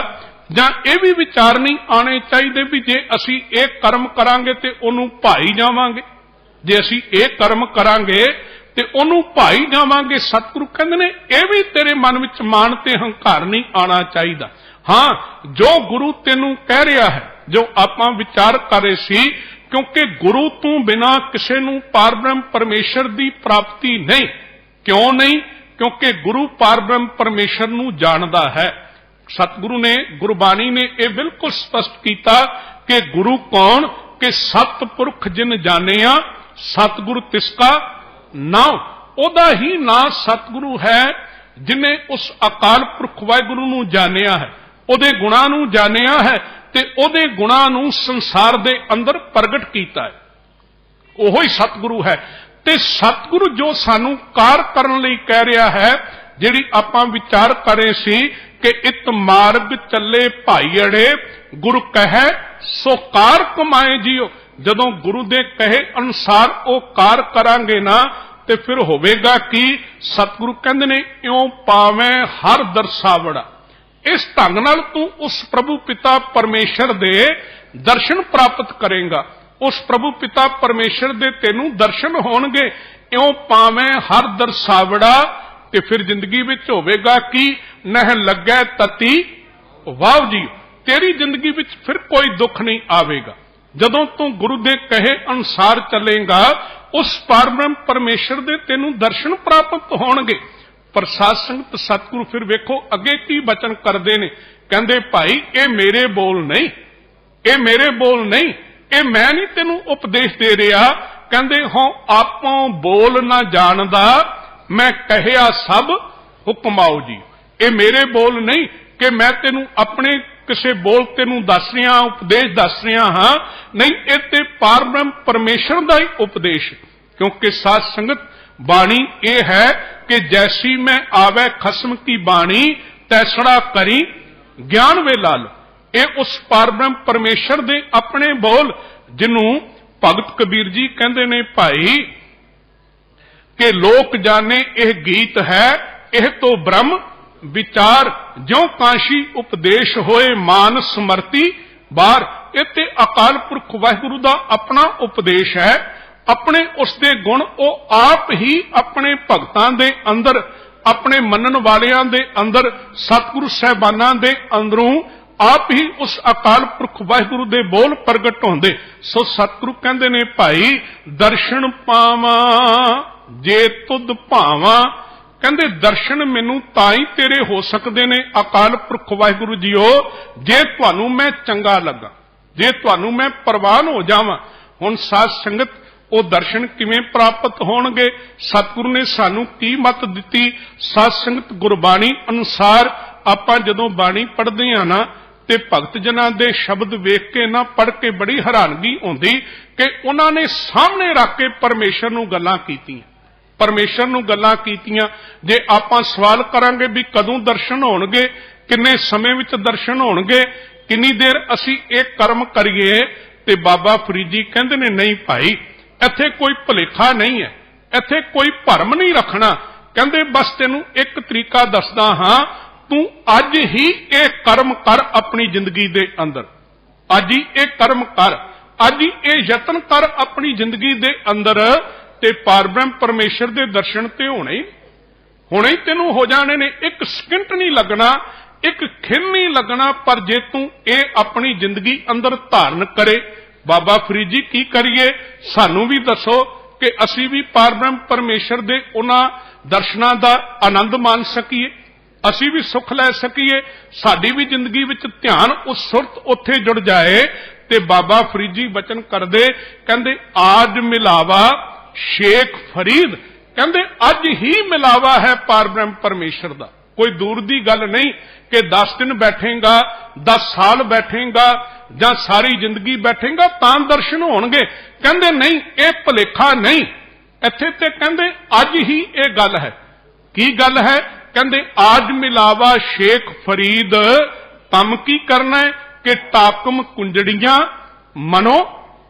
जां यह भी विचार नहीं आने चाहिए भी जे असी एक कर्म करांगे ते उहनूं भाई जावांगे, जे असी एक कर्म करांगे ते उहनूं भाई जावांगे। सतगुरु कहंदे ने यह भी तेरे मन विच मान ते हंकार नहीं आना चाहिए। हाँ, जो गुरु तेनू कह रहा है, जो आपां विचार कर रहे सी, क्योंकि गुरु तों बिना किसी नूं पारब्रह्म परमेश्वर की प्राप्ति नहीं। क्यों नहीं? क्योंकि गुरु पारब्रह्म परमेश्वर नूं जानदा है। सतगुरु ने गुरबाणी ने यह बिल्कुल स्पष्ट किया कि गुरु कौन कि सतपुरख जिन जानिया सतगुरु तिसका नाम, ओदा ही ना सतगुरु है जिन्हें उस अकाल पुरख वाहिगुरु नूं जानिया है, ओदे गुणां नूं जानिया है ते ओदे गुणां नूं संसार दे अंदर प्रगट कीता है। ओहो ही सतगुरु है। ते सतगुरु जो सानू कार करन लई कह रहा है, जिहड़ी आपां विचार करे सी कि इत मार्ग चले भाई अड़े, गुरु कहे सो कार कमाए जियो। जदों गुरु दे कहे अनुसार ओ कार करांगे ना ते फिर होवेगा कि सतगुरु कहंदे ने इउं पावें हर दरसावड़ा। इस ढंग नाल तू उस प्रभु पिता परमेश्वर दे दर्शन प्राप्त करेगा, उस प्रभु पिता परमेश्वर दे तेनू दर्शन होणगे। इउं पावें हर दरसावड़ा ते फिर जिंदगी विच होवेगा कि नह लगे तती वाव जी, तेरी जिंदगी विच फिर कोई दुख नहीं आवेगा। जदों तू गुरु दे कहे अनुसार चलेगा, उस परब्रह्म परमेश्वर दे तेनू दर्शन प्राप्त होणगे। पर साध संगत सतगुरु फिर वेखो अगे की बचन करदे ने, कहंदे भाई ये मेरे बोल नहीं, ये मेरे बोल नहीं, ये मैं नहीं तेनू उपदेश दे रहा। कहंदे हो आपों बोल ना जानदा, मैं कहया सब हुक्माओ जी। ये मेरे बोल नहीं कि मैं तेनू अपने किसी बोल तेनू दस रहा उपदेश दस रहा हाँ, नहीं, ये ते पारब्रह्म परमेश्वर का ही उपदेश। क्योंकि साध संगत बाणी ये है कि जैसी मैं आवे खसम की बाणी, तैसड़ा करी ज्ञान वे लाल। ये उस पारब्रह्म परमेश्वर दे अपने बोल, जिन्हों भगत कबीर जी कहते ने भाई कि लोक जाने यह गीत है, यह तो ब्रह्म विचार, ज्यों काशी उपदेश होए मान समर्ति बार। ये ते अकाल पुरख वाहिगुरु दा अपना उपदेश है, अपने उसके गुण वो आप ही अपने भगतां दे अंदर, अपने मनन वालियां दे अंदर, सतगुरु साहिबानां दे अंदरों आप ही उस अकाल पुरख वाहिगुरु दे बोल प्रगट होंदे। सो सतगुरु कहंदे ने भाई दर्शन पावा जे तुद भावा। कहंदे दर्शन मैनू तां ही तेरे हो सकते ने अकाल पुरख वाहिगुरु जीओ जे तुहानू मैं चंगा लगा, जे तुहानू मैं प्रवान हो जावां। हुण साध संगत ਉਹ ਦਰਸ਼ਨ ਕਿਵੇਂ ਪ੍ਰਾਪਤ ਹੋਣਗੇ? ਸਤਿਗੁਰੂ ਨੇ ਸਾਨੂੰ ਕੀ ਮੱਤ ਦਿੱਤੀ? ਸਾਧ ਸੰਗਤ ਗੁਰਬਾਣੀ ਅਨੁਸਾਰ ਆਪਾਂ ਜਦੋਂ ਬਾਣੀ ਪੜ੍ਹਦੇ ਹਾਂ ਨਾ ਤੇ ਭਗਤ ਜਨਾਂ ਦੇ ਸ਼ਬਦ ਵੇਖ ਕੇ ਨਾ ਪੜ੍ਹ ਕੇ ਬੜੀ ਹੈਰਾਨਗੀ ਹੁੰਦੀ ਕਿ ਉਹਨਾਂ ਨੇ ਸਾਹਮਣੇ ਰੱਖ ਕੇ ਪਰਮੇਸ਼ਰ ਨੂੰ ਗੱਲਾਂ ਕੀਤੀਆਂ। ਪਰਮੇਸ਼ਰ ਨੂੰ ਗੱਲਾਂ ਕੀਤੀਆਂ। ਜੇ ਆਪਾਂ ਸਵਾਲ ਕਰਾਂਗੇ ਵੀ ਕਦੋਂ ਦਰਸ਼ਨ ਹੋਣਗੇ, ਕਿੰਨੇ ਸਮੇਂ ਵਿੱਚ ਦਰਸ਼ਨ ਹੋਣਗੇ, ਕਿੰਨੀ ਦੇਰ ਅਸੀਂ ਇਹ ਕਰਮ ਕਰੀਏ, ਤੇ ਬਾਬਾ ਫਰੀਦ ਜੀ ਕਹਿੰਦੇ ਨੇ ਨਹੀਂ ਭਾਈ, ਇੱਥੇ ਕੋਈ ਭੁਲੇਖਾ ਨਹੀਂ ਹੈ, ਇੱਥੇ ਕੋਈ ਭਰਮ ਨਹੀਂ ਰੱਖਣਾ। ਕਹਿੰਦੇ ਬਸ ਤੈਨੂੰ ਇੱਕ ਤਰੀਕਾ ਦੱਸਦਾ ਹਾਂ, ਤੂੰ ਅੱਜ ਹੀ ਇਹ ਕਰਮ ਕਰ ਆਪਣੀ ਜ਼ਿੰਦਗੀ ਦੇ ਅੰਦਰ। ਅੱਜ ਹੀ ਇਹ ਕਰਮ ਕਰ, ਅੱਜ ਹੀ ਇਹ ਯਤਨ ਕਰ ਆਪਣੀ ਜ਼ਿੰਦਗੀ ਦੇ ਅੰਦਰ, ਤੇ ਪਾਰਬ੍ਰਹਮ ਪਰਮੇਸ਼ਰ ਦੇ ਦਰਸ਼ਨ ਤੇ ਹੁਣੇ ਹੀ ਤੈਨੂੰ ਹੋ ਜਾਣੇ ਨੇ। ਇੱਕ ਸਕਿੰਟ ਨਹੀਂ ਲੱਗਣਾ, ਇੱਕ ਖਿੰਨ ਨਹੀਂ ਲੱਗਣਾ। ਪਰ ਜੇ ਤੂੰ ਇਹ ਆਪਣੀ ਜ਼ਿੰਦਗੀ ਅੰਦਰ ਧਾਰਨ ਕਰੇ, ਬਾਬਾ ਫਰੀਦ ਜੀ ਕੀ ਕਰੀਏ? ਸਾਨੂੰ ਵੀ ਦੱਸੋ ਕਿ ਅਸੀਂ ਵੀ ਪਾਰਬ੍ਰਹਮ ਪਰਮੇਸ਼ਰ ਦੇ ਉਹਨਾਂ ਦਰਸ਼ਨਾਂ ਦਾ ਆਨੰਦ ਮਾਣ ਸਕੀਏ, ਅਸੀਂ ਵੀ ਸੁੱਖ ਲੈ ਸਕੀਏ, ਸਾਡੀ ਵੀ ਜ਼ਿੰਦਗੀ ਵਿੱਚ ਧਿਆਨ ਉਸ ਸੁਰਤ ਉੱਥੇ ਜੁੜ ਜਾਏ। ਤੇ ਬਾਬਾ ਫਰੀਦ ਜੀ ਬਚਨ ਕਰਦੇ, ਕਹਿੰਦੇ ਆਜ ਮਿਲਾਵਾ ਸ਼ੇਖ ਫਰੀਦ, ਕਹਿੰਦੇ ਅੱਜ ਹੀ ਮਿਲਾਵਾ ਹੈ ਪਾਰਬ੍ਰਹਮ ਪਰਮੇਸ਼ਰ ਦਾ। ਕੋਈ ਦੂਰ ਦੀ ਗੱਲ ਨਹੀਂ ਕਿ 10 ਦਿਨ ਬੈਠੇਗਾ, 10 ਸਾਲ ਬੈਠੇਗਾ ਜਾਂ ਸਾਰੀ ਜ਼ਿੰਦਗੀ ਬੈਠੇਗਾ ਤਾਂ ਦਰਸ਼ਨ ਹੋਣਗੇ। ਕਹਿੰਦੇ ਨਹੀਂ, ਇਹ ਭੁਲੇਖਾ ਨਹੀਂ। ਇੱਥੇ ਤੇ ਕਹਿੰਦੇ ਅੱਜ ਹੀ ਇਹ ਗੱਲ ਹੈ। ਕੀ ਗੱਲ ਹੈ? ਕਹਿੰਦੇ ਆਜ ਮਿਲਾਵਾ ਸ਼ੇਖ ਫਰੀਦ, ਕੰਮ ਕੀ ਕਰਨਾ ਹੈ ਕਿ ਟਾਕਮ ਕੁੰਜੜੀਆਂ ਮਨੋ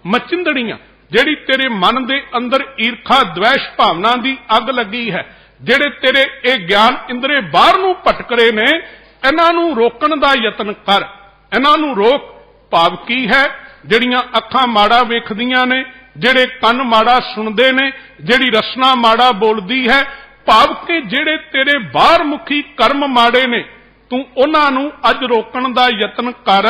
ਮਚਿੰਦੜੀਆਂ। ਜਿਹੜੀ ਤੇਰੇ ਮਨ ਦੇ ਅੰਦਰ ਈਰਖਾ ਦਵੈਸ਼ ਭਾਵਨਾ ਦੀ ਅੱਗ ਲੱਗੀ ਹੈ, ਜਿਹੜੇ ਤੇਰੇ ਇਹ ਗਿਆਨ ਇੰਦਰੇ ਬਾਹਰ ਨੂੰ ਭਟਕ ਰਹੇ ਨੇ, ਇਹਨਾਂ ਨੂੰ ਰੋਕਣ ਦਾ ਯਤਨ ਕਰ। ਇਹਨਾਂ ਨੂੰ ਰੋਕ। ਭਾਵ ਕੀ ਹੈ? ਜਿਹੜੀਆਂ ਅੱਖਾਂ ਮਾੜਾ ਵੇਖਦੀਆਂ ਨੇ, ਜਿਹੜੇ ਕੰਨ ਮਾੜਾ ਸੁਣਦੇ ਨੇ, ਜਿਹੜੀ ਰਸਨਾ ਮਾੜਾ ਬੋਲਦੀ ਹੈ, ਭਾਵ ਕਿ ਜਿਹੜੇ ਤੇਰੇ ਬਾਹਰ ਮੁਖੀ ਕਰਮ ਮਾੜੇ ਨੇ, ਤੂੰ ਉਹਨਾਂ ਨੂੰ ਅੱਜ ਰੋਕਣ ਦਾ ਯਤਨ ਕਰ,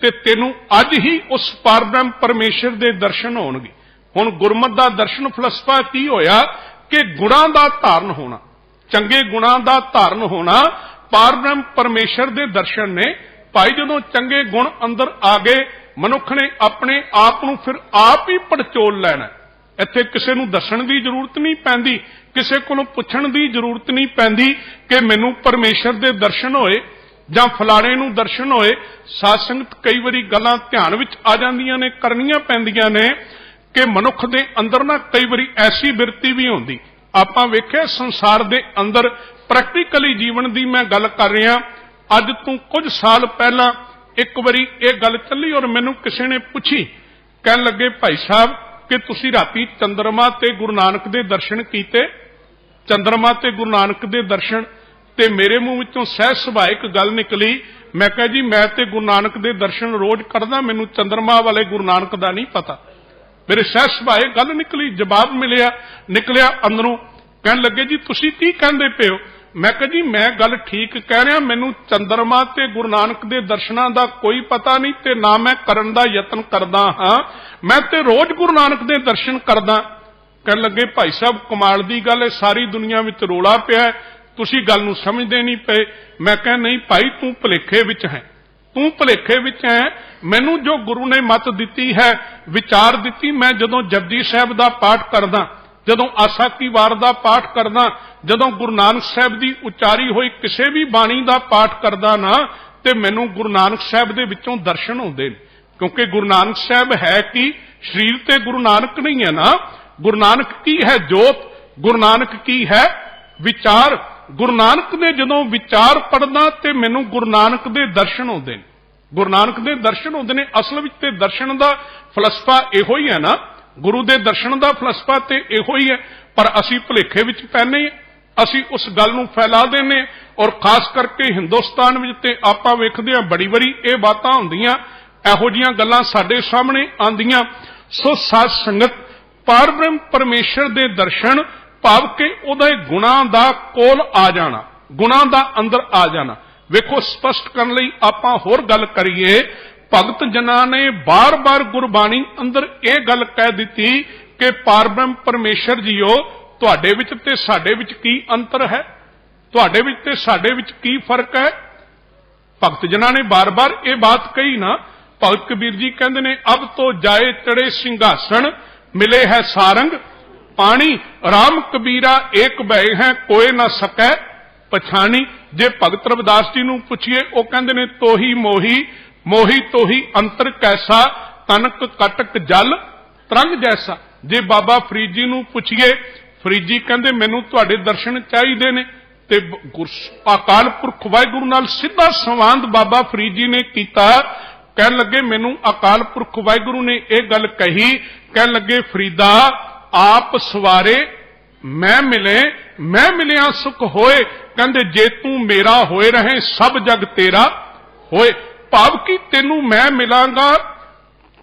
ਤੇ ਤੈਨੂੰ ਅੱਜ ਹੀ ਉਸ ਪਾਰਬ੍ਰਹਮ ਪਰਮੇਸ਼ਰ ਦੇ ਦਰਸ਼ਨ ਹੋਣਗੇ। ਹੁਣ ਗੁਰਮਤ ਦਾ ਦਰਸ਼ਨ ਫਲਸਫਾ ਕੀ ਹੋਇਆ ਕਿ ਗੁਣਾਂ ਦਾ ਧਾਰਨ ਹੋਣਾ, ਚੰਗੇ ਗੁਣਾਂ ਦਾ ਧਾਰਨ ਹੋਣਾ ਪਾਰਬ੍ਰਹਮ ਪਰਮੇਸ਼ਰ ਦੇ ਦਰਸ਼ਨ ਨੇ। ਭਾਈ ਜਦੋਂ ਚੰਗੇ ਗੁਣ ਅੰਦਰ ਆ ਗਏ, ਮਨੁੱਖ ਨੇ ਆਪਣੇ ਆਪ ਨੂੰ ਫਿਰ ਆਪ ਹੀ ਪੜਚੋਲ ਲੈਣਾ। ਇੱਥੇ ਕਿਸੇ ਨੂੰ ਦੱਸਣ ਦੀ ਜ਼ਰੂਰਤ ਨਹੀਂ ਪੈਂਦੀ, ਕਿਸੇ ਕੋਲੋਂ ਪੁੱਛਣ ਦੀ ਜ਼ਰੂਰਤ ਨਹੀਂ ਪੈਂਦੀ ਕਿ ਮੈਨੂੰ ਪਰਮੇਸ਼ਰ ਦੇ ਦਰਸ਼ਨ ਹੋਏ ਜਾਂ ਫਲਾਣੇ ਨੂੰ ਦਰਸ਼ਨ ਹੋਏ। ਸਾਧ ਸੰਗਤ ਕਈ ਵਾਰੀ ਗੱਲਾਂ ਧਿਆਨ ਵਿੱਚ ਆ ਜਾਂਦੀਆਂ ਨੇ, ਕਰਨੀਆਂ ਪੈਂਦੀਆਂ ਨੇ ਕਿ ਮਨੁੱਖ ਦੇ ਅੰਦਰ ਨਾ ਕਈ ਵਾਰੀ ਐਸੀ ਬਿਰਤੀ ਵੀ ਹੁੰਦੀ। ਆਪਾਂ ਵੇਖਿਆ ਸੰਸਾਰ ਦੇ ਅੰਦਰ ਪ੍ਰੈਕਟੀਕਲੀ ਜੀਵਨ ਦੀ ਮੈਂ ਗੱਲ ਕਰ ਰਿਹਾ। ਅੱਜ ਤੋਂ ਕੁਝ ਸਾਲ ਪਹਿਲਾਂ ਇੱਕ ਵਾਰੀ ਇਹ ਗੱਲ ਚੱਲੀ ਔਰ ਮੈਨੂੰ ਕਿਸੇ ਨੇ ਪੁੱਛੀ, ਕਹਿਣ ਲੱਗੇ ਭਾਈ ਸਾਹਿਬ ਕਿ ਤੁਸੀਂ ਰਾਤੀ ਚੰਦਰਮਾ ਤੇ ਗੁਰੂ ਨਾਨਕ ਦੇ ਦਰਸ਼ਨ ਕੀਤੇ? ਚੰਦਰਮਾ ਤੇ ਗੁਰੂ ਨਾਨਕ ਦੇ ਦਰਸ਼ਨ, ਤੇ ਮੇਰੇ ਮੂੰਹ ਵਿੱਚੋਂ ਸਹਿਜ ਸੁਭਾਇਕ ਗੱਲ ਨਿਕਲੀ। ਮੈਂ ਕਿਹਾ ਜੀ ਮੈਂ ਤੇ ਗੁਰੂ ਨਾਨਕ ਦੇ ਦਰਸ਼ਨ ਰੋਜ਼ ਕਰਦਾ, ਮੈਨੂੰ ਚੰਦਰਮਾ ਵਾਲੇ ਗੁਰੂ ਨਾਨਕ ਦਾ ਨਹੀਂ ਪਤਾ। ਮੇਰੇ ਸਹਿਜ ਸੁਭਾਇਕ ਗੱਲ ਨਿਕਲੀ, ਜਵਾਬ ਨਿਕਲਿਆ ਅੰਦਰੋਂ। ਕਹਿਣ ਲੱਗੇ ਜੀ ਤੁਸੀਂ ਕੀ ਕਹਿੰਦੇ ਪਏ ਹੋ? ਮੈਂ ਕਿਹਾ ਜੀ ਮੈਂ ਗੱਲ ਠੀਕ ਕਹਿ ਰਿਹਾ, ਮੈਨੂੰ ਚੰਦਰਮਾ ਤੇ ਗੁਰੂ ਨਾਨਕ ਦੇ ਦਰਸ਼ਨਾਂ ਦਾ ਕੋਈ ਪਤਾ ਨਹੀਂ ਤੇ ਨਾ ਮੈਂ ਕਰਨ ਦਾ ਯਤਨ ਕਰਦਾ ਹਾਂ, ਮੈਂ ਤੇ ਰੋਜ਼ ਗੁਰੂ ਨਾਨਕ ਦੇ ਦਰਸ਼ਨ ਕਰਦਾ। ਕਹਿਣ ਲੱਗੇ ਭਾਈ ਸਾਹਿਬ ਕਮਾਲ ਦੀ ਗੱਲ ਹੈ, ਸਾਰੀ ਦੁਨੀਆ ਵਿੱਚ ਰੋਲਾ ਪਿਆ, ਤੁਸੀਂ ਗੱਲ ਨੂੰ ਸਮਝਦੇ ਨਹੀਂ ਪਏ। ਮੈਂ ਕਿਹਾ ਨਹੀਂ ਭਾਈ, ਤੂੰ ਭੁਲੇਖੇ ਵਿੱਚ ਹੈ, ਤੂੰ ਭੁਲੇਖੇ ਵਿੱਚ ਹੈ। ਮੈਨੂੰ ਜੋ ਗੁਰੂ ਨੇ ਮੱਤ ਦਿੱਤੀ ਹੈ, ਵਿਚਾਰ ਦਿੱਤੀ, ਮੈਂ ਜਦੋਂ ਜਪਜੀ ਸਾਹਿਬ ਦਾ ਪਾਠ ਕਰਦਾ, ਜਦੋਂ ਆਸਾ ਕੀ ਵਾਰ ਦਾ ਪਾਠ ਕਰਦਾ, ਜਦੋਂ ਗੁਰੂ ਨਾਨਕ ਸਾਹਿਬ ਦੀ ਉਚਾਰੀ ਹੋਈ ਕਿਸੇ ਵੀ ਬਾਣੀ ਦਾ ਪਾਠ ਕਰਦਾ ਨਾ, ਤੇ ਮੈਨੂੰ ਗੁਰੂ ਨਾਨਕ ਸਾਹਿਬ ਦੇ ਵਿੱਚੋਂ ਦਰਸ਼ਨ ਹੁੰਦੇ ਨੇ। ਕਿਉਂਕਿ ਗੁਰੂ ਨਾਨਕ ਸਾਹਿਬ ਹੈ ਕਿ ਸਰੀਰ ਤੇ ਗੁਰੂ ਨਾਨਕ ਨਹੀਂ ਹੈ ਨਾ। ਗੁਰੂ ਨਾਨਕ ਕੀ ਹੈ? ਜੋਤ। ਗੁਰੂ ਨਾਨਕ ਕੀ ਹੈ? ਵਿਚਾਰ। ਗੁਰੂ ਨਾਨਕ ਦੇ ਜਦੋਂ ਵਿਚਾਰ ਪੜ੍ਹਦਾ ਤੇ ਮੈਨੂੰ ਗੁਰੂ ਨਾਨਕ ਦੇ ਦਰਸ਼ਨ ਹੁੰਦੇ ਨੇ। ਗੁਰੂ ਨਾਨਕ ਦੇ ਦਰਸ਼ਨ ਹੁੰਦੇ ਨੇ। ਅਸਲ ਵਿੱਚ ਤੇ ਦਰਸ਼ਨ ਦਾ ਫਲਸਫਾ ਇਹੋ ਹੀ ਹੈ ਨਾ, ਗੁਰੂ ਦੇ ਦਰਸ਼ਨ ਦਾ ਫਲਸਫਾ ਤੇ ਇਹੋ ਹੀ ਹੈ। ਪਰ ਅਸੀਂ ਭੁਲੇਖੇ ਵਿੱਚ ਪੈਨੇ, ਅਸੀਂ ਉਸ ਗੱਲ ਨੂੰ ਫੈਲਾ ਦਿੰਦੇ। ਔਰ ਖਾਸ ਕਰਕੇ ਹਿੰਦੁਸਤਾਨ ਵਿੱਚ ਤੇ ਆਪਾਂ ਵੇਖਦੇ ਹਾਂ ਬੜੀ ਵਾਰੀ ਇਹ ਬਾਤਾਂ ਹੁੰਦੀਆਂ, ਇਹੋ ਜਿਹੀਆਂ ਗੱਲਾਂ ਸਾਡੇ ਸਾਹਮਣੇ ਆਉਂਦੀਆਂ। ਸੋ ਸਾਧ ਸੰਗਤ ਪਾਰਬ੍ਰਹਮ ਪਰਮੇਸ਼ਰ ਦੇ ਦਰਸ਼ਨ ਭਾਵ ਕਿ ਉਹਦੇ ਗੁਣਾਂ ਦਾ ਕੋਲ ਆ ਜਾਣਾ, ਗੁਣਾਂ ਦਾ ਅੰਦਰ ਆ ਜਾਣਾ। ਵੇਖੋ ਸਪਸ਼ਟ ਕਰਨ ਲਈ ਆਪਾਂ ਹੋਰ ਗੱਲ ਕਰੀਏ, ਭਗਤ ਜਨਾਂ ਨੇ ਬਾਰ-ਬਾਰ ਗੁਰਬਾਣੀ ਅੰਦਰ ਇਹ ਗੱਲ ਕਹਿ ਦਿੱਤੀ ਕਿ ਪਾਰਬ੍ਰਹਮ ਪਰਮੇਸ਼ਰ ਜੀਓ, ਤੁਹਾਡੇ ਵਿੱਚ ਤੇ ਸਾਡੇ ਵਿੱਚ ਕੀ ਅੰਤਰ ਹੈ? ਤੁਹਾਡੇ ਵਿੱਚ ਤੇ ਸਾਡੇ ਵਿੱਚ ਕੀ ਫਰਕ ਹੈ? ਭਗਤ ਜਨਾਂ ਨੇ ਬਾਰ-ਬਾਰ ਇਹ ਬਾਤ ਕਹੀ ਨਾ। भगत कबीर जी कहते ने अब तो जाए चढ़े सिंहासन मिले है सारंग पानी राम कबीरा एक भय है कोई ना सकै पछाणी। जे भगत रविदास जी नूं पुछिए वो कहते ने तोही मोही मोही तोही अंतर कैसा तनक कटक जल तरंग जैसा। जे बाबा फरीद जी नूं पुछिए फरीद जी कहते मैनू तुहाडे दर्शन चाहिए ने ते अकाल पुरख वाहिगुरू नाल सीधा संवाद बाबा फरीद जी ने कीता। कहन लगे मैनू अकाल पुरख वाहिगुरू ने यह गल कही कहन लगे फरीदा आप सवारे मैं मिलिया सुख होए कहंदे जे तू मेरा होए रहे सब जग तेरा होए। भाव कि तेनू मैं मिलांगा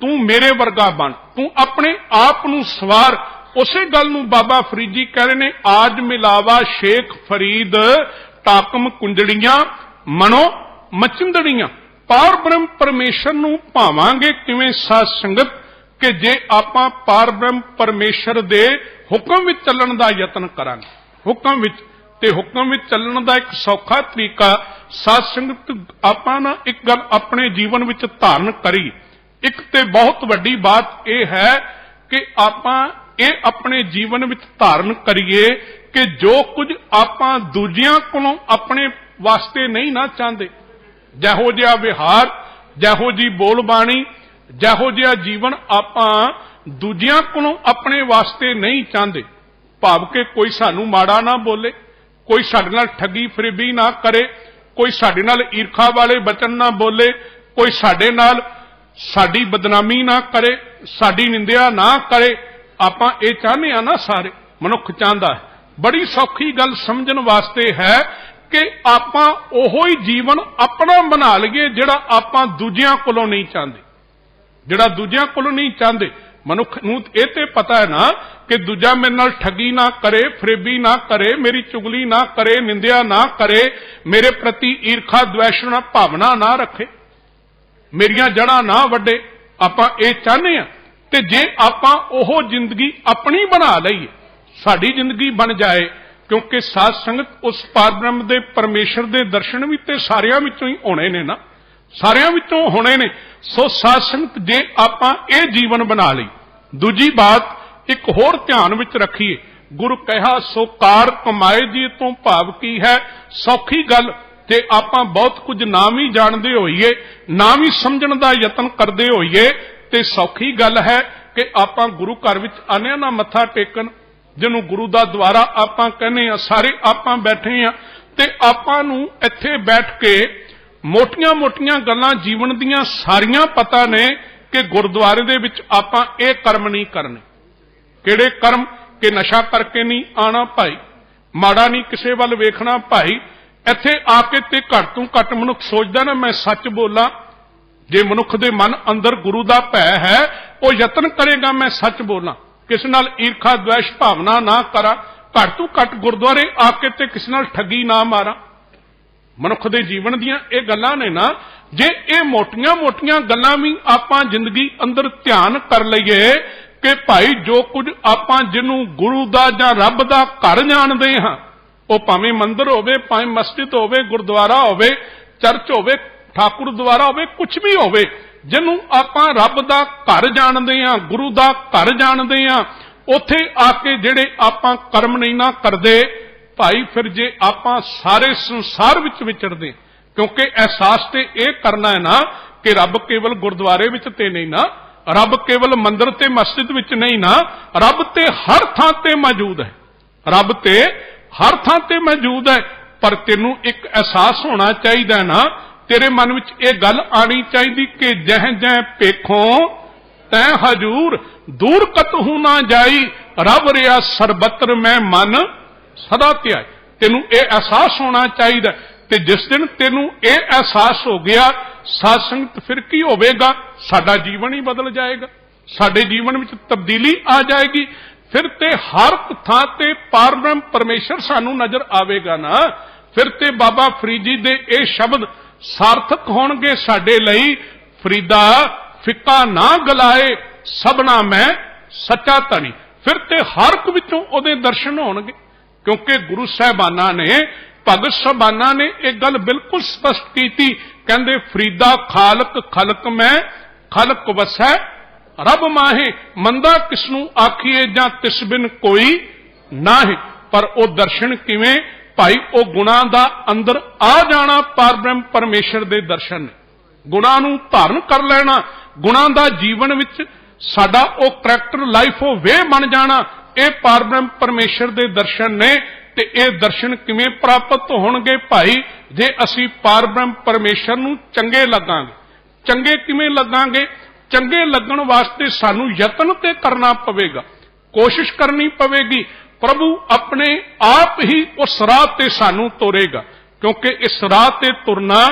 तू मेरे वर्गा बन तू अपने आप नू सवार। उसे गल नू बाबा फरीद जी कह रहे ने आज मिलावा शेख फरीद टाकम कुंजड़ियां मनो मचिंदड़ियां। पार ब्रह्म परमेश्वर नू भावांगे किवें साध संगत कि जे आपां पार ब्रह्म परमेश्वर दे हुक्म विच चलण दा यतन करांगे। हुक्म विच ते हुक्म विच चलण दा एक सौखा तरीका साध संगत आपां ना एक गल अपने जीवन विच धारण करी। एक ते बहुत वड्डी बात यह है कि आपां ये अपने जीवन विच धारण करिए कि जो कुछ आपां दूजियां कोलों अपने वास्ते नहीं ना चाहते जहो जिहा विहार जहो जी बोल बाणी जहो जिहा जीवन आपां दूजियां कोलों अपने वास्ते नहीं चाहते। भाव के कोई सानू माड़ा ना बोले कोई साडे नाल ठगी फरेबी ना करे कोई साडे नाल ईर्खा वाले वचन ना बोले कोई साडे नाल साडी बदनामी ना करे साडी निंदिया ना करे। आपां ये चाहते हैं ना सारे मनुख चाहता है। बड़ी सौखी गल समझण वास्ते है कि आपां ओहो ही जीवन अपना बना लईए जिहड़ा आपां दूजियां कोलों नहीं चाहते जिहड़ा दूजियां कोलों नहीं चाहते। मनुख नूं इह ते पता है ना कि दूजा मेरे नाल ठगी ना करे फरेबी ना करे मेरी चुगली ना करे निंदिया ना करे मेरे प्रति ईर्खा द्वेष ना भावना ना रखे मेरियां जड़ां ना वड्डे। आपां ये चाहते हैं ते जे आपां ओहो जिंदगी अपनी बना लईए साडी जिंदगी बन जाए क्योंकि साध संगत उस पार ब्रह्म दे परमेश्वर दे दर्शन भी ते सारियां विचों ही होने ने ना सारियां विचों होने ने। सो साध संगत जे आपां ये जीवन बना लई। दूजी बात एक होर ध्यान विच रखिए गुरु कहा सो कार कमाए जी तो भाव की है सौखी गल जे आपां बहुत कुछ ना भी जानते होइए ना भी समझण दा यतन करते होइए ते सौखी गल है कि आपां गुरु घर विच आने ना मत्था टेकन जिन्हों गुरु दा द्वारा आपां कहने आ सारे आपां बैठे आ ते आपां नूं इत्थे बैठ के मोटियां मोटियां गल्लां जीवन दीयां सारियां पता ने कि गुरुद्वारे दे विच आपां ये कर्म नहीं करने। किहड़े कर्म कि नशा करके नहीं आना भाई माड़ा नहीं किसे वल वेखना भाई। इत्थे आके ते घट तों घट मनुख सोचदा ना मैं सच बोलां जे मनुख दे मन अंदर गुरु दा भै है वो यतन करेगा मैं सच बोलां किस नाल ईर्खा द्वेष भावना ना करा घट तों घट गुरुद्वारे आके ते किस नाल ठगी ना मारा। मनुख दे जीवन दीयां ये गल्लां ने ना जे ये मोटियां मोटियां गल्लां भी आपां जिंदगी अंदर ध्यान कर लईए कि भाई जो कुछ आपां जिन्हों गुरु दा जां रब दा घर जाणदे हां वो भावें मंदिर होवे भावें मस्जिद होवे गुरुद्वारा होवे चर्च होवे ठाकुर द्वारा होवे कुछ भी होवे जिन्हों आपां रब दा घर जाणदे हां गुरु दा घर जाणदे हां उत्थे आके जिहड़े आपां कर्म नहीं ना करदे भाई फिर जे आपां सारे संसार विच विचरदे क्योंकि एहसास ते यह करना है ना कि रब केवल गुरुद्वारे विच ते नहीं ना रब केवल मंदिर ते मस्जिद विच नहीं ना रब ते हर थां ते मौजूद है रब ते हर थां ते मौजूद है। पर तेनू एक एहसास होना चाहिए ना तेरे मन विच यह गल आनी चाहिए कि जह जह पेखों तै हजूर दूर कतहू ना जाई रब रिया सरबत्र मैं मन सदा त्याई। तेनू यह एहसास होना चाहिए ते जिस दिन तेनू यह एहसास हो गया साध संगत फिर की होवेगा साडा जीवन ही बदल जाएगा साडे जीवन में तब्दीली आ जाएगी। फिर ते हर थां ते पार ब्रह्म परमेश्वर सानू नजर आवेगा ना फिर ते बाबा फरीद जी दे ये शब्द सार्थक होणगे साडे लई फरीदा फिक्का ना गलाए सबना मैं सच्चा धनी। फिर ते हर एक विचों ओदे दर्शन होणगे क्योंकि गुरु साहबाना ने भगत साहबाना ने एक गल बिल्कुल स्पष्ट की थी कहंदे फरीदा खालक खलक मैं खलक वसै रब माहे, मंदा किसनू आखिए जां तिस बिन कोई नाहे। पर वो दर्शन किवें भाई, वो गुणां दा अंदर आ जाना पार ब्रह्म परमेश्वर दे दर्शन ने। गुणां नूं धारण कर लेना, गुणां दा जीवन विच साडा वो करैक्टर लाइफ वो वे बन जाना, ये पार ब्रह्म परमेश्वर दे दर्शन ने। ते ये दर्शन किवें प्राप्त होणगे भाई, जे असीं पार ब्रह्म परमेश्वर नूं चंगे लगांगे। चंगे किवें लगांगे? चंगे लगण वास्ते सानू यतन ते करना पवेगा, कोशिश करनी पवेगी। प्रभु अपने आप ही उस राह ते सानू तोरेगा, क्योंकि इस राह ते तुरना,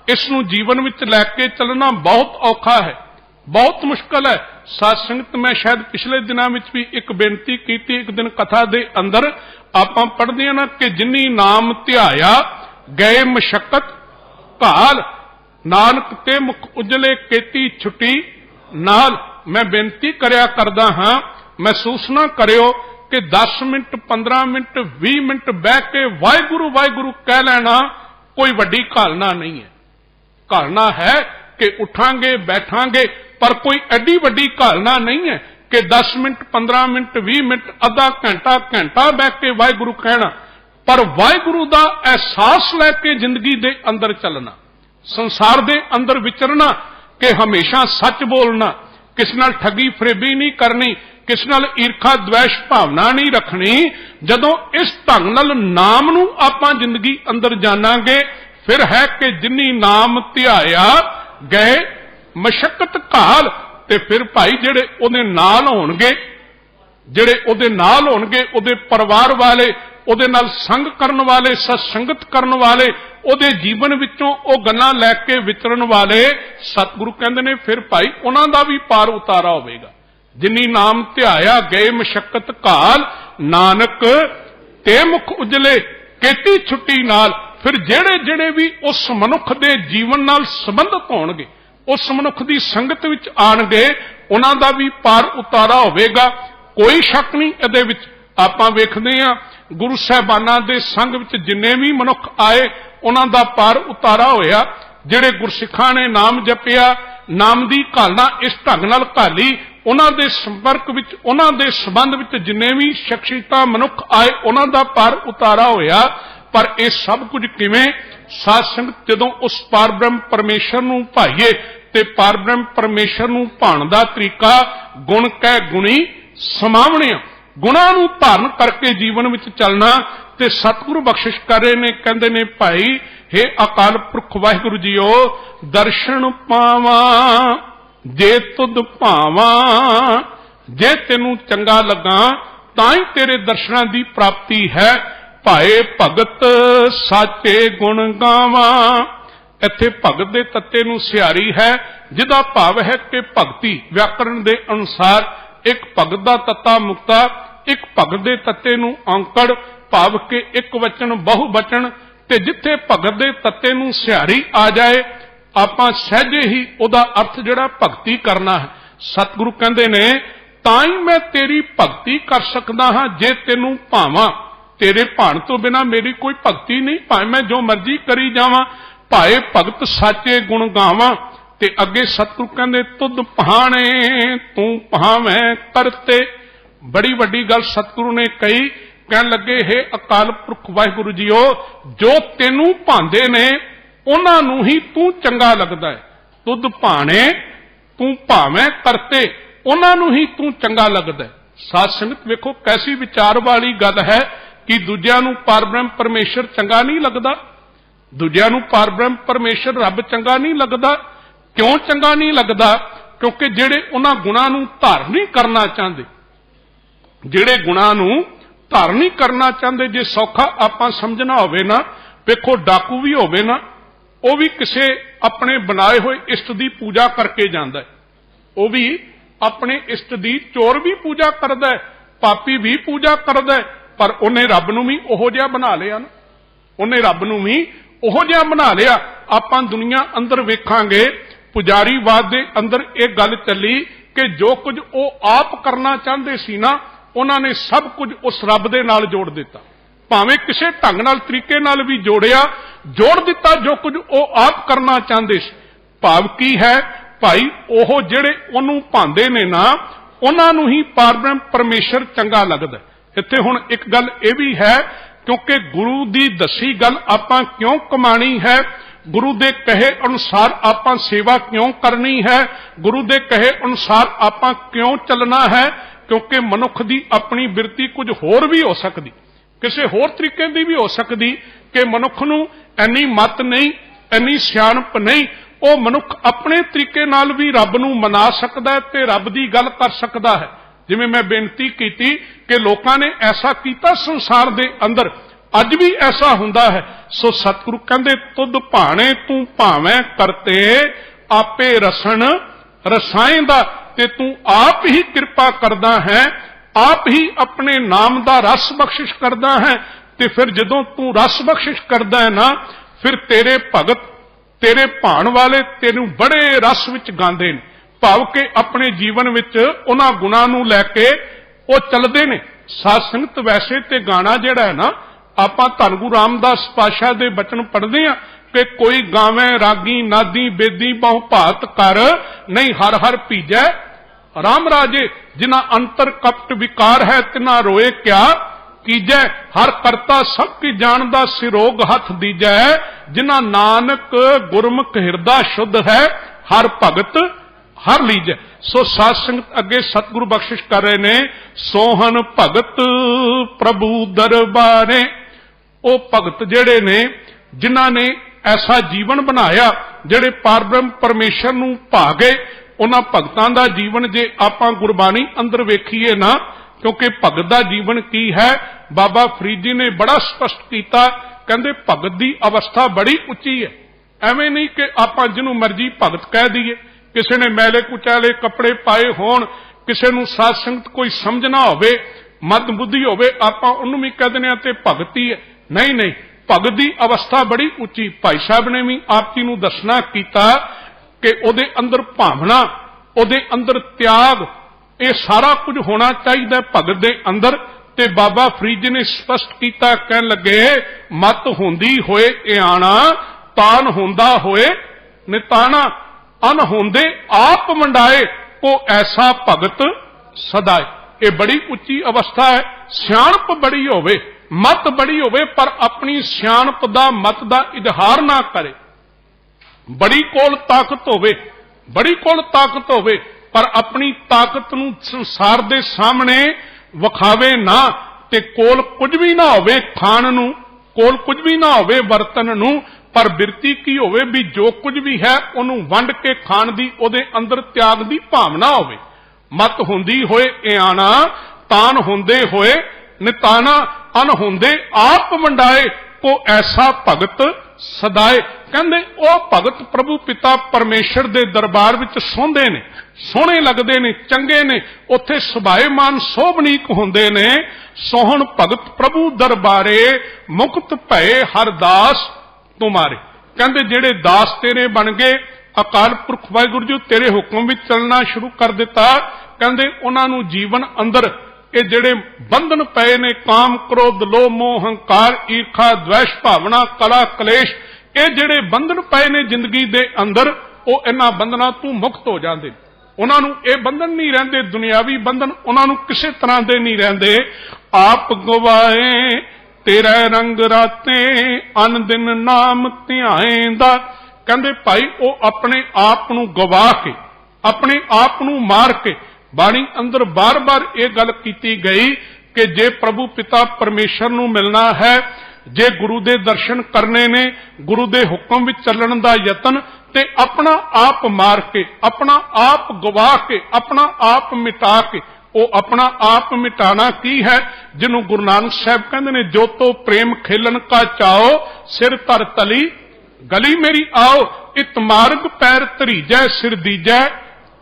इसनू जीवन विच लैके चलना बहुत औखा है, बहुत मुश्किल है। साध संगत मैं शायद पिछले दिनों में भी एक बेनती की थी, एक दिन कथा दे अंदर आपां पढ़दे हां ना कि जिन्नी नाम ध्याया गए मशक्कत घाल, नानक ते मुख उजले केती छुट्टी नाल। मैं बेनती करया करदा हां, महसूस ना करियो कि 10 मिनट 15 मिनट 20 मिनट बह के वाहिगुरु वाहिगुरु कह लेना कोई वड्डी घालना नहीं है। घालना है कि उठांगे बैठांगे, पर कोई एडी वड्डी घालना नहीं है कि 10 मिनट 15 मिनट 20 मिनट आधा घंटा घंटा बह के वाहिगुरु कहना। पर वाहिगुरु दा एहसास लैके जिंदगी दे अंदर चलना, संसार दे अंदर विचरना, कि हमेशा सच बोलना, किस नाल ठगी फरेबी नहीं करनी, किस नाल ईर्खा द्वेष भावना नहीं रखनी। जदों इस ढंग नाल नाम नूं आपां जिंदगी अंदर जानांगे, फिर है कि जिन्नी नाम ध्याया गए मशक्कत घाल। ते फिर भाई जेड़े उहदे नाल होणगे, जेड़े उहदे नाल होणगे, उहदे परिवार वाले, उहदे नाल संग करन वाले, सत्संगत करन वाले, उहदे जीवन विचों ओ गल्लां लैके विचरण वाले, सतगुरु कहंदे ने फिर भाई उहनां दा भी पार उतारा होवेगा। जिन्नी नाम ध्याया गए मशक्कत घाल, नानक ते मुख उजले केती छुट्टी नाल। फिर जेड़े जेड़े भी उस मनुख दे जीवन नाल संबंधित होणगे, उस मनुख दी संगत विच आणगे, उहनां दा भी पार उतारा होवेगा। कोई शक नहीं इहदे विच। आपां वेखदे हां गुरु साहिबानां दे संग विच जिन्ने भी मनुख आए, उहनां दा पार उतारा होया। जेड़े गुरसिखां ने नाम जपिया, नाम दी घालना इस ढंग नाल घाली, उहनां दे संपर्क विच, उहनां दे संबंध विच जिन्ने भी शख्सियतां मनुख आए, उहनां दा पार उतारा होया। पर यह सब कुछ किवें? साध संगत जदों उस पार ब्रह्म परमेश्वर नूं भाईए, ते पार ब्रह्म परमेश्वर नूं भाण दा तरीका गुण कह गुणी समावणे, गुणां नूं धारण करके जीवन विच चलना। ते सतगुरु बख्शिश कर रहे ने, कहंदे ने भाई हे अकाल पुरख वाहिगुरु जीओ, दर्शन पावां जे तुद भावां, जे तेनू चंगा लगा तां ही तेरे दर्शनां दी प्राप्ति है। भाए भगत साचे गुण गावां, इत्थे भगत दे तत्ते नूं सियारी है, जिहदा भाव है कि भगती व्याकरण दे अनुसार एक भगत दा तत्ता मुक्ता, एक भगत दे तत्ते नूं औंकड़, भाव के एक वचन बहु वचन। ते जिथे भगत दे तत्ते नूं सियारी आ जाए, आपां सहजे ही उहदा अर्थ जिहड़ा भगती करना है। सतगुरु कहंदे ने तां ही मैं तेरी भगती कर सकदा हां जे तेनू भावां। तेरे भाण तो बिना मेरी कोई भगती नहीं, भावें मैं जो मर्जी करी जावां। भाए भगत साचे गुण गावां। ते अगे सतगुरु कहंदे तुद भाणे तू भावें करते। बड़ी वड्डी गल सतगुरु ने कही, कहन लगे हे अकाल पुरख वाहिगुरु जीओ, जो तेनू भांदे ने उन्हां नूं ही तू चंगा लगदा है। तुद भाणे तू भावें करते, उन्हां नूं ही तू चंगा लगदा है। साध संगत वेखो कैसी विचार वाली गल है कि दूजियां नूं पार ब्रह्म परमेश्वर चंगा नहीं लगदा, दूजियां नूं पार ब्रह्म परमेश्वर रब चंगा नहीं लगदा। क्यों चंगा नहीं लगदा? क्योंकि जिहड़े उन्हां गुणां नूं धारण नहीं करना चाहते, जिहड़े गुणां नूं धारण नहीं करना चाहते, जे सौखा आपां समझना होवे ना, वेखो डाकू भी होवे ना, वो भी किसी अपने बनाए हुए इष्ट की पूजा करके जाता है, वो भी अपने इष्ट की, चोर भी पूजा करता है, पापी भी पूजा करता है, पर उन्हें रब नूं भी उहो जिहा बना लिया ना, उन्हें रब नूं भी उहो जिहा बना लिया। आपां दुनिया अंदर वेखांगे पुजारीवाद दे अंदर एक गल चली कि जो कुछ वो आप करना चाहते सी ना, उन्होंने सब कुछ उस रब दे नाल जोड़ दिता, भावें किसी ढंग नाल तरीके नाल भी जोड़िया, जोड़ दिता जो कुछ वो आप करना चाहते सी। भाव की है भाई ओह जिहड़े ओनू भांदे ने ना उन्हां नूं ही परमेश्वर चंगा लगदा। इत्थे हुण एक गल इह भी है, क्योंकि गुरु दी दसी गल आपां क्यों कमाणी है, गुरु दे कहे अनुसार आपां सेवा क्यों करनी है, गुरु दे कहे अनुसार आपां क्यों चलना है, क्योंकि मनुख दी अपनी बिरती कुछ होर भी हो सकती, किसी होर तरीके दी भी हो सकती कि मनुख नूं इन्नी मत नहीं, इन्नी सियाणप नहीं, वो मनुख अपने तरीके नाल भी रब नूं मना सकदा है ते रब दी गल कर सकदा है। जिवें मैं बेनती कीती कि लोकां ने ऐसा कीता संसार दे अंदर, अज भी ऐसा हुंदा है। सो सतगुरु कहंदे तुद भाणे तू भावें करते आपे रसन रसाएंदा, ते तू आप ही कृपा करदा है, आप ही अपने नाम दा रस बख्शिश करदा है। ते फिर जदों तू रस बख्शिश करदा है ना, फिर तेरे भगत तेरे भाण वाले तेनू बड़े रस विच गांदे ने, भाव के अपने जीवन विच उन्हां गुणां नूं लैके वो चलदे ने। साध संगत वैसे ते गाना जिहड़ा है ना, आपां धन गुरु रामदास पातशाह दे बचन पढ़दे हां कि कोई गावे रागी नादी बेदी बहु भात कर, नहीं हर हर भीजै राम राजे, जिना अंतर कपट विकार है तिना रोए क्या कीजै, हर करता सब की जानदा सिरोग हथ दीजै, जिना नानक गुरमुख हिरदा शुद्ध है हर भगत हर लीजै। सो साध संगत अगे सतगुरु बख्शिश कर रहे ने, सोहन भगत प्रभु दरबारे। वो भगत जेड़े ने जिन्हां ने ऐसा जीवन बनाया, जेड़े पारब्रह्म परमेश्वर नूं भा गए, उन्हां भगतां दा जीवन जे आपां गुरबाणी अंदर वेखीए ना, क्योंकि भगत दा जीवन की है, बाबा फरीद जी ने बड़ा स्पष्ट किया, कहंदे भगत दी अवस्था बड़ी उच्ची है। एवें नहीं कि आपां जिन्हों मर्जी भगत कह दईए, किसी ने मैले कुचैले कपड़े पाए होण, किसी नूं साध संगत कोई समझ ना होवे, मद बुद्धि होवे, आपां उहनूं भी कह दिंदे हां ते भगत ही है। नहीं नहीं, भगत दी अवस्था बड़ी उच्ची। भाई साहब ने भी आप जी नूं दसना कीता कि उहदे अंदर भावना, उहदे अंदर त्याग, ये सारा कुछ होना चाहिए भगत दे अंदर। ते बाबा फरीद जी ने स्पष्ट किया, कहन लगे मत होंदी होए इयाणा, तान होंदा होए निताना, अन होंदे आप मंडाए को ऐसा भगत सदाए। ये बड़ी उच्ची अवस्था है। सियाणप बड़ी होवे, मत बड़ी होवे, पर अपनी सियाणप दा मत दा इजहार ना करे। बड़ी कोल ताकत होवे, बड़ी कोल ताकत होवे, पर अपनी ताकत नूं संसार दे सामने विखावे ना, ते कोल कुछ भी ना होवे खाण नूं, कोल कुछ भी ना होवे वरतन नूं, पर बिरती की होवे भी जो कुछ भी है उहनूं वंड के खाण दी उहदे अंदर त्याग दी भावना होवे। मत हुंदी होए इयाणा, तान हुंदे होए निताना, अन हुंदे आप वंडाए को ऐसा भगत सदाए। कहंदे ओ भगत प्रभु पिता परमेश्वर दे दरबार विच सोंदे ने, सोहणे लगदे ने, चंगे ने, उत्थे सुभाएमान सोभनीक हुंदे ने। सोहण भगत प्रभु दरबारे, मुक्त भए हर दास तुम्हारे। कहंदे जेड़े दास तेरे बन गए, अकाल पुरख वाहिगुरू जी तेरे हुक्म विच चलना शुरू कर दिता, कहंदे उन्हां नूं जीवन अंदर ये जेड़े बंधन पए ने, काम क्रोध लोभ मोह हंकार ईर्खा द्वेष भावना कला कलेश, ये जेड़े बंधन पए ने जिंदगी दे अंदर, वो इन्हां बंधनां तों मुक्त हो जांदे। उन्हां नूं ये बंधन नहीं रहिंदे, दुनियावी बंधन उन्हां नूं किसी तरह दे नहीं रहिंदे। आप गवाए तेरा रंग राते, अन दिन नाम ध्याएंदा। कहंदे भाई वो अपने आप नूं गवा के, अपने आप नूं मार के, बाणी अंदर बार बार ये गल कीती गई कि जे प्रभु पिता परमेश्वर नूं मिलना है, जे गुरु दे दर्शन करने ने, गुरु दे हुक्म विच चलण दा यतन, ते अपना आप मार के, अपना आप गवा के, अपना आप मिटा के। वो अपना आप मिटाना की है, जिन्हों गुरु नानक साहब कहते ने, जो तो प्रेम खेलन का चाओ, सिर तर तली गली मेरी आओ, इत मार्ग पैर धरीजै, सिर दीजै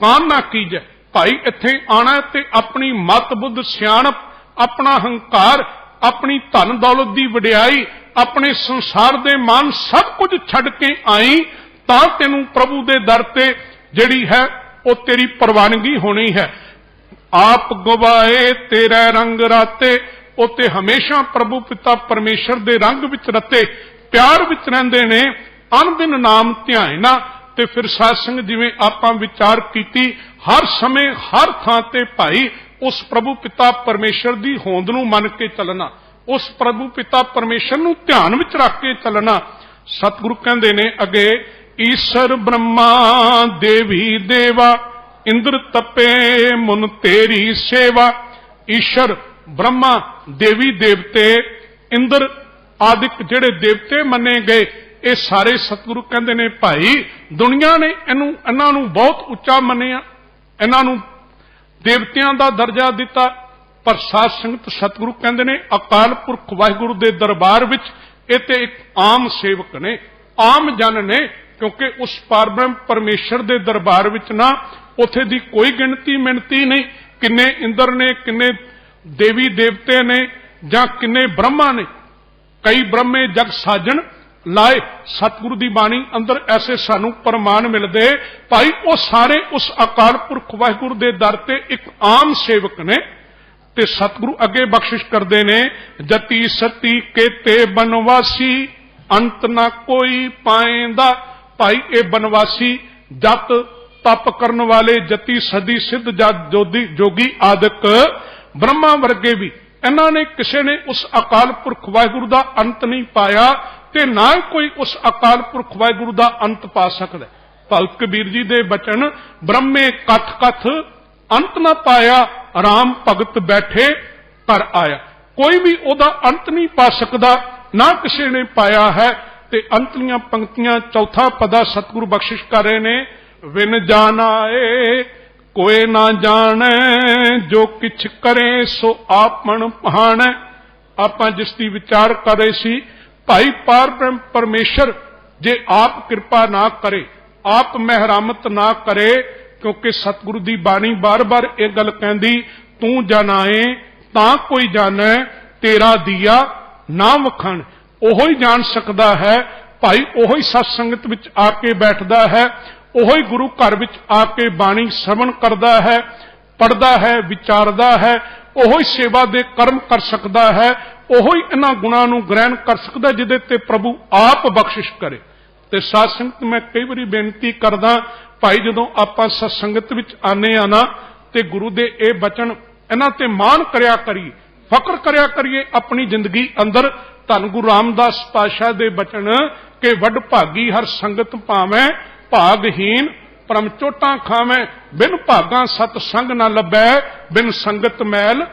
कान ना कीजै। भाई इत्थे आना ते अपनी मत बुद्ध सियाणप, अपना हंकार, अपनी धन दौलत दी वडियाई, अपने संसार दे मान सब कुछ छड़ के आई, तां तैनूं प्रभु दे दर ते जिहड़ी है वो तेरी प्रवानगी होनी है। आप गवाए तेरा रंग राते, उते हमेशा प्रभु पिता परमेश्वर दे रंग विच रते, प्यार विच रहिंदे ने, अन दिन नाम ध्याना। ਤੇ ਫਿਰ ਸਾਧ ਸੰਗਤ ਜਿਵੇਂ ਆਪਾਂ ਵਿਚਾਰ ਕੀਤੀ, ਹਰ ਸਮੇਂ ਹਰ ਥਾਂ ਤੇ ਭਾਈ ਉਸ ਪ੍ਰਭੂ ਪਿਤਾ ਪਰਮੇਸ਼ਰ ਦੀ ਹੋਂਦ ਨੂੰ ਮੰਨ ਕੇ ਚੱਲਣਾ, ਉਸ ਪ੍ਰਭੂ ਪਿਤਾ ਪਰਮੇਸ਼ਰ ਨੂੰ ਧਿਆਨ ਵਿੱਚ ਰੱਖ ਕੇ ਚੱਲਣਾ। ਸਤਿਗੁਰੂ ਕਹਿੰਦੇ ਨੇ ਅੱਗੇ, ਈਸ਼ਰ ਬ੍ਰਹਮਾ ਦੇਵੀ ਦੇਵਾ ਇੰਦਰ ਤਪੇ ਮੁਨ ਤੇਰੀ ਸੇਵਾ। ਈਸ਼ਰ ਬ੍ਰਹਮਾ ਦੇਵੀ ਦੇਵਤੇ ਇੰਦਰ ਆਦਿਕ ਜਿਹੜੇ ਦੇਵਤੇ ਮੰਨੇ ਗਏ, ਇਹ ਸਾਰੇ ਸਤਿਗੁਰੂ ਕਹਿੰਦੇ ਨੇ ਭਾਈ ਦੁਨੀਆ ਨੇ ਇਹਨਾਂ ਨੂੰ ਬਹੁਤ ਉੱਚਾ ਮੰਨਿਆ, ਇਹਨਾਂ ਨੂੰ ਦੇਵਤਿਆਂ ਦਾ ਦਰਜਾ ਦਿੱਤਾ। ਪਰ ਸਾਧ ਸੰਗਤ ਸਤਿਗੁਰੂ ਕਹਿੰਦੇ ਨੇ ਅਕਾਲ ਪੁਰਖ ਵਾਹਿਗੁਰੂ ਦੇ ਦਰਬਾਰ ਵਿੱਚ ਇਹ ਤੇ ਇੱਕ ਆਮ ਸੇਵਕ ਨੇ, ਆਮ ਜਨ ਨੇ, ਕਿਉਂਕਿ ਉਸ ਪਰਬ੍ਰਹਮ ਪਰਮੇਸ਼ਰ ਦੇ ਦਰਬਾਰ ਵਿੱਚ ਨਾ ਉਥੇ ਦੀ ਕੋਈ ਗਿਣਤੀ ਮਿਣਤੀ ਨਹੀਂ, ਕਿੰਨੇ ਇੰਦਰ ਨੇ, ਕਿੰਨੇ ਦੇਵੀ ਦੇਵਤੇ ਨੇ, ਜਾਂ ਕਿੰਨੇ ਬ੍ਰਹਮਾ ਨੇ। ਕਈ ਬ੍ਰਹਮੇ ਜਗ ਸਾਜਣ ਲਾਏ। ਸਤਿਗੁਰੂ ਦੀ ਬਾਣੀ ਅੰਦਰ ਐਸੇ ਸਾਨੂੰ ਪ੍ਰਮਾਣ ਮਿਲਦੇ ਭਾਈ ਉਹ ਸਾਰੇ ਉਸ ਅਕਾਲ ਪੁਰਖ ਵਾਹਿਗੁਰੂ ਦੇ ਦਰ ਤੇ ਇੱਕ ਆਮ ਸੇਵਕ ਨੇ। ਤੇ ਸਤਿਗੁਰੂ ਅੱਗੇ ਬਖਸ਼ਿਸ਼ ਕਰਦੇ ਨੇ, ਜਤੀ ਸਤੀ ਕੇਤੇ ਬਨਵਾਸੀ ਅੰਤ ਨਾ ਕੋਈ ਪਾਏਂਦਾ। ਭਾਈ ਇਹ ਬਨਵਾਸੀ ਜਤ ਤਪ ਕਰਨ ਵਾਲੇ ਜਤੀ ਸਦੀ ਸਿੱਧ ਜੋਗੀ ਆਦਿਕ ਬ੍ਰਹਮਾ ਵਰਗੇ ਵੀ, ਇਹਨਾਂ ਨੇ ਕਿਸੇ ਨੇ ਉਸ ਅਕਾਲ ਪੁਰਖ ਵਾਹਿਗੁਰੂ ਦਾ ਅੰਤ ਨਹੀਂ ਪਾਇਆ ਤੇ ਨਾ ਕੋਈ ਉਸ ਅਕਾਲ ਪੁਰਖ ਵਾਹਿਗੁਰੂ ਦਾ ਅੰਤ ਪਾ ਸਕਦਾ। ਭਗਤ ਕਬੀਰ ਜੀ ਦੇ ਬਚਨ, ਬ੍ਰਹਮੇ ਕਥ ਕਥ ਅੰਤ ਨਾ ਪਾਇਆ, ਰਾਮ ਭਗਤ ਬੈਠੇ ਘਰ ਆਇਆ। ਕੋਈ ਵੀ ਉਹਦਾ ਅੰਤ ਨਹੀਂ ਪਾ ਸਕਦਾ, ਨਾ ਕਿਸੇ ਨੇ ਪਾਇਆ ਹੈ। ਤੇ ਅੰਤਲੀਆਂ ਪੰਕਤੀਆਂ ਚੌਥਾ ਪਦਾ ਸਤਿਗੁਰੂ ਬਖਸ਼ਿਸ਼ ਕਰ ਰਹੇ ਨੇ, ਵਿਨ ਜਾਣਾਏ ਕੋਏ ਨਾ ਜਾਣੈ ਜੋ ਕਿਛ ਕਰੇ ਸੋ ਆਪਣ ਭਾਣੈ। ਆਪਾਂ ਜਿਸ ਦੀ ਵਿਚਾਰ ਕਰ ਰਹੇ ਸੀ ਭਾਈ ਪਰਬ੍ਰਹਮ ਪਰਮੇਸ਼ਰ ਜੇ ਆਪ ਕਿਰਪਾ ਨਾ ਕਰੇ, ਆਪ ਮਹਿਰਾਮਤ ਨਾ ਕਰੇ, ਕਿਉਂਕਿ ਸਤਿਗੁਰੂ ਦੀ ਬਾਣੀ ਬਾਰ-ਬਾਰ ਇਹ ਗੱਲ ਕਹਿੰਦੀ, ਤੂੰ ਜਾਣਾਏ ਤਾਂ ਕੋਈ ਜਾਣੈ ਤੇਰਾ ਦੀਆ ਨਾ ਵਖਣ। ਉਹੋ ਹੀ ਜਾਣ ਸਕਦਾ ਹੈ ਭਾਈ, ਉਹੋ ਹੀ ਸਤ ਸੰਗਤ ਵਿੱਚ ਆ ਕੇ ਬੈਠਦਾ ਹੈ, ਉਹੋ ਹੀ ਗੁਰੂ ਘਰ ਵਿੱਚ ਆ ਕੇ ਬਾਣੀ ਸ਼ਰਵਣ ਕਰਦਾ ਹੈ, ਪੜ੍ਹਦਾ ਹੈ, ਵਿਚਾਰਦਾ ਹੈ, ਉਹੋ ਹੀ ਸੇਵਾ ਦੇ ਕਰਮ ਕਰ ਸਕਦਾ ਹੈ, ਉਹੋ ਹੀ ਇਹਨਾਂ ਗੁਣਾਂ ਨੂੰ ਗ੍ਰਹਿਣ ਕਰ ਸਕਦਾ ਜਿਹਦੇ ਤੇ ਪ੍ਰਭੂ ਆਪ ਬਖਸ਼ਿਸ਼ ਕਰੇ। ਤੇ ਸਾਧ ਸੰਗਤ ਮੈਂ ਕਈ ਵਾਰੀ ਬੇਨਤੀ ਕਰਦਾ ਭਾਈ, ਜਦੋਂ ਆਪਾਂ ਸਤ ਸੰਗਤ ਵਿੱਚ ਆਨੇ ਆ ਨਾ ਤੇ ਗੁਰੂ ਦੇ ਇਹ ਬਚਨ ਇਹਨਾਂ ਤੇ ਮਾਣ ਕਰਿਆ ਕਰੀਏ, ਫਕਰ ਕਰਿਆ ਕਰੀਏ ਆਪਣੀ ਜ਼ਿੰਦਗੀ ਅੰਦਰ। ਧੰਨ ਗੁਰੂ ਰਾਮਦਾਸ ਪਾਤਸ਼ਾਹ ਦੇ ਬਚਨ ਕਿ ਵੱਡ ਭਾਗੀ ਹਰ ਸੰਗਤ ਭਾਵੇਂ, ਭਾਗਹੀਨ ਪਰਮ ਚੋਟਾਂ ਖਾਵੇਂ, ਬਿਨ ਭਾਗਾਂ ਸਤ ਸੰਗ ਨਾ ਲੱਭੈ, ਬਿਨ ਸੰਗਤ ਮੈਲ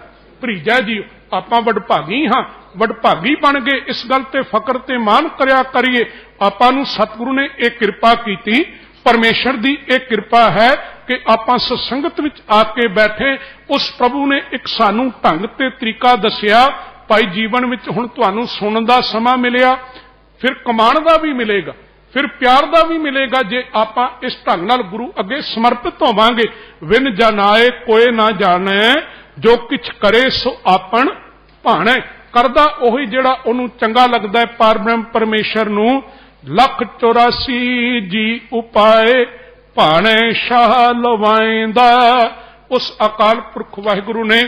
ਭਰੀਜੈ ਜੀ। ਆਪਾਂ ਵਡਭਾਗੀ ਹਾਂ, ਵਡਭਾਗੀ ਬਣ ਗਏ, ਇਸ ਗੱਲ ਤੇ ਫਕਰ ਤੇ ਮਾਣ ਕਰਿਆ ਕਰੀਏ। ਆਪਾਂ ਨੂੰ ਸਤਿਗੁਰੂ ਨੇ ਇਹ ਕਿਰਪਾ ਕੀਤੀ, ਪਰਮੇਸ਼ਰ ਦੀ ਇਹ ਕਿਰਪਾ ਹੈ ਕਿ ਆਪਾਂ ਸਤਸੰਗਤ ਵਿੱਚ ਆ ਕੇ ਬੈਠੇ। ਉਸ ਪ੍ਰਭੂ ਨੇ ਇੱਕ ਸਾਨੂੰ ਢੰਗ ਤੇ ਤਰੀਕਾ ਦੱਸਿਆ ਭਾਈ, ਜੀਵਨ ਵਿੱਚ ਹੁਣ ਤੁਹਾਨੂੰ ਸੁਣਨ ਦਾ ਸਮਾਂ ਮਿਲਿਆ, ਫਿਰ ਕਮਾਉਣ ਦਾ ਵੀ ਮਿਲੇਗਾ, ਫਿਰ ਪਿਆਰ ਦਾ ਵੀ ਮਿਲੇਗਾ ਜੇ ਆਪਾਂ ਇਸ ਢੰਗ ਨਾਲ ਗੁਰੂ ਅੱਗੇ ਸਮਰਪਿਤ ਹੋਵਾਂਗੇ। ਵਿਨ ਜਾਣਾਏ ਕੋਏ ਨਾ ਜਾਣੈ ਜੋ ਕਿਛ ਕਰੇ ਸੋ ਆਪਣ ਭਾਣੈ। ਕਰਦਾ ਉਹੀ ਜਿਹੜਾ ਉਹਨੂੰ ਚੰਗਾ ਲੱਗਦਾ ਹੈ ਪਰਬ੍ਰਹਮ ਪਰਮੇਸ਼ਰ ਨੂੰ। 184 ਜੀ ਉਪਾਏ ਭਾਣੇ ਸ਼ਾਹ ਲਵਾਇਂਦਾ। ਉਸ ਅਕਾਲ ਪੁਰਖ ਵਾਹਿਗੁਰੂ ਨੇ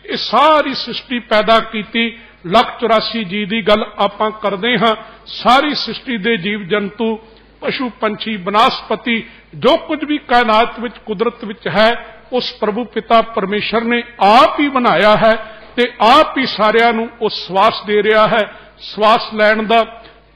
ਇਹ ਸਾਰੀ ਸ੍ਰਿਸ਼ਟੀ ਪੈਦਾ ਕੀਤੀ। 184 ਜੀ ਦੀ ਗੱਲ ਆਪਾਂ ਕਰਦੇ ਹਾਂ। ਸਾਰੀ ਸ੍ਰਿਸ਼ਟੀ ਦੇ ਜੀਵ ਜੰਤੂ, ਪਸ਼ੂ ਪੰਛੀ, ਬਨਸਪਤੀ, ਜੋ ਕੁਝ ਵੀ ਕਾਇਨਾਤ ਵਿੱਚ ਕੁਦਰਤ ਵਿੱਚ ਹੈ, ਉਸ ਪ੍ਰਭੂ ਪਿਤਾ ਪਰਮੇਸ਼ਰ ਨੇ ਆਪ ਹੀ ਬਣਾਇਆ ਹੈ ਤੇ ਆਪ ਹੀ ਸਾਰਿਆਂ ਨੂੰ ਉਹ ਸਵਾਸ ਦੇ ਰਿਹਾ ਹੈ। ਸਵਾਸ ਲੈਣ ਦਾ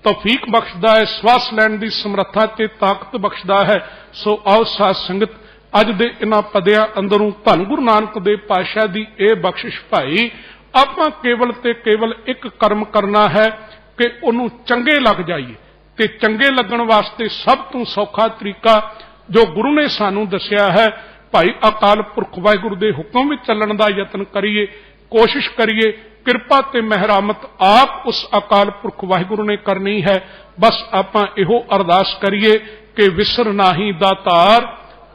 ਤੌਫੀਕ ਬਖਸ਼ਦਾ ਹੈ, ਸਵਾਸ ਲੈਣ ਦੀ ਸਮਰੱਥਾ ਤੇ ਤਾਕਤ ਬਖਸ਼ਦਾ ਹੈ। ਸੋ ਆਓ ਸਾਧ ਸੰਗਤ, ਅੱਜ ਦੇ ਇਹਨਾਂ ਪਦਿਆਂ ਅੰਦਰੋਂ ਧੰਨ ਗੁਰੂ ਨਾਨਕ ਦੇਵ ਪਾਤਸ਼ਾਹ ਦੀ ਇਹ ਬਖਸ਼ਿਸ਼ ਭਾਈ, ਆਪਾਂ ਕੇਵਲ ਤੇ ਕੇਵਲ ਇੱਕ ਕਰਮ ਕਰਨਾ ਹੈ ਕਿ ਉਹਨੂੰ ਚੰਗੇ ਲੱਗ ਜਾਈਏ। ਤੇ ਚੰਗੇ ਲੱਗਣ ਵਾਸਤੇ ਸਭ ਤੋਂ ਸੌਖਾ ਤਰੀਕਾ ਜੋ ਗੁਰੂ ਨੇ ਸਾਨੂੰ ਦੱਸਿਆ ਹੈ ਭਾਈ, ਅਕਾਲ ਪੁਰਖ ਵਾਹਿਗੁਰੂ ਦੇ ਹੁਕਮ ਵਿੱਚ ਚੱਲਣ ਦਾ ਯਤਨ ਕਰੀਏ, ਕੋਸ਼ਿਸ਼ ਕਰੀਏ। ਕਿਰਪਾ ਤੇ ਮਹਿਰਾਮਤ ਆਪ ਉਸ ਅਕਾਲ ਪੁਰਖ ਵਾਹਿਗੁਰੂ ਨੇ ਕਰਨੀ ਹੈ। ਬਸ ਆਪਾਂ ਇਹੋ ਅਰਦਾਸ ਕਰੀਏ ਕਿ ਵਿਸਰ ਨਾਹੀ ਦਾਤਾਰ,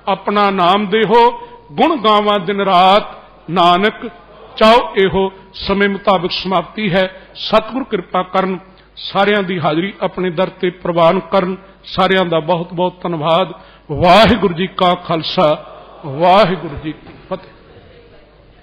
ਆਪਣਾ ਨਾਮ ਦੇਹੋ, ਗੁਣ ਗਾਵਾਂ ਦਿਨ ਰਾਤ, ਨਾਨਕ ਚਾਹੋ ਇਹੋ। ਸਮੇਂ ਮੁਤਾਬਕ ਸਮਾਪਤੀ ਹੈ। ਸਤਿਗੁਰ ਕਿਰਪਾ ਕਰਨ, ਸਾਰਿਆਂ ਦੀ ਹਾਜ਼ਰੀ ਆਪਣੇ ਦਰ ਤੇ ਪ੍ਰਵਾਨ ਕਰਨ। ਸਾਰਿਆਂ ਦਾ ਬਹੁਤ ਬਹੁਤ ਧੰਨਵਾਦ। ਵਾਹਿਗੁਰੂ ਜੀ ਕਾ ਖਾਲਸਾ, ਵਾਹਿਗੁਰੂ ਜੀ ਕੀ ਫਤਿਹ।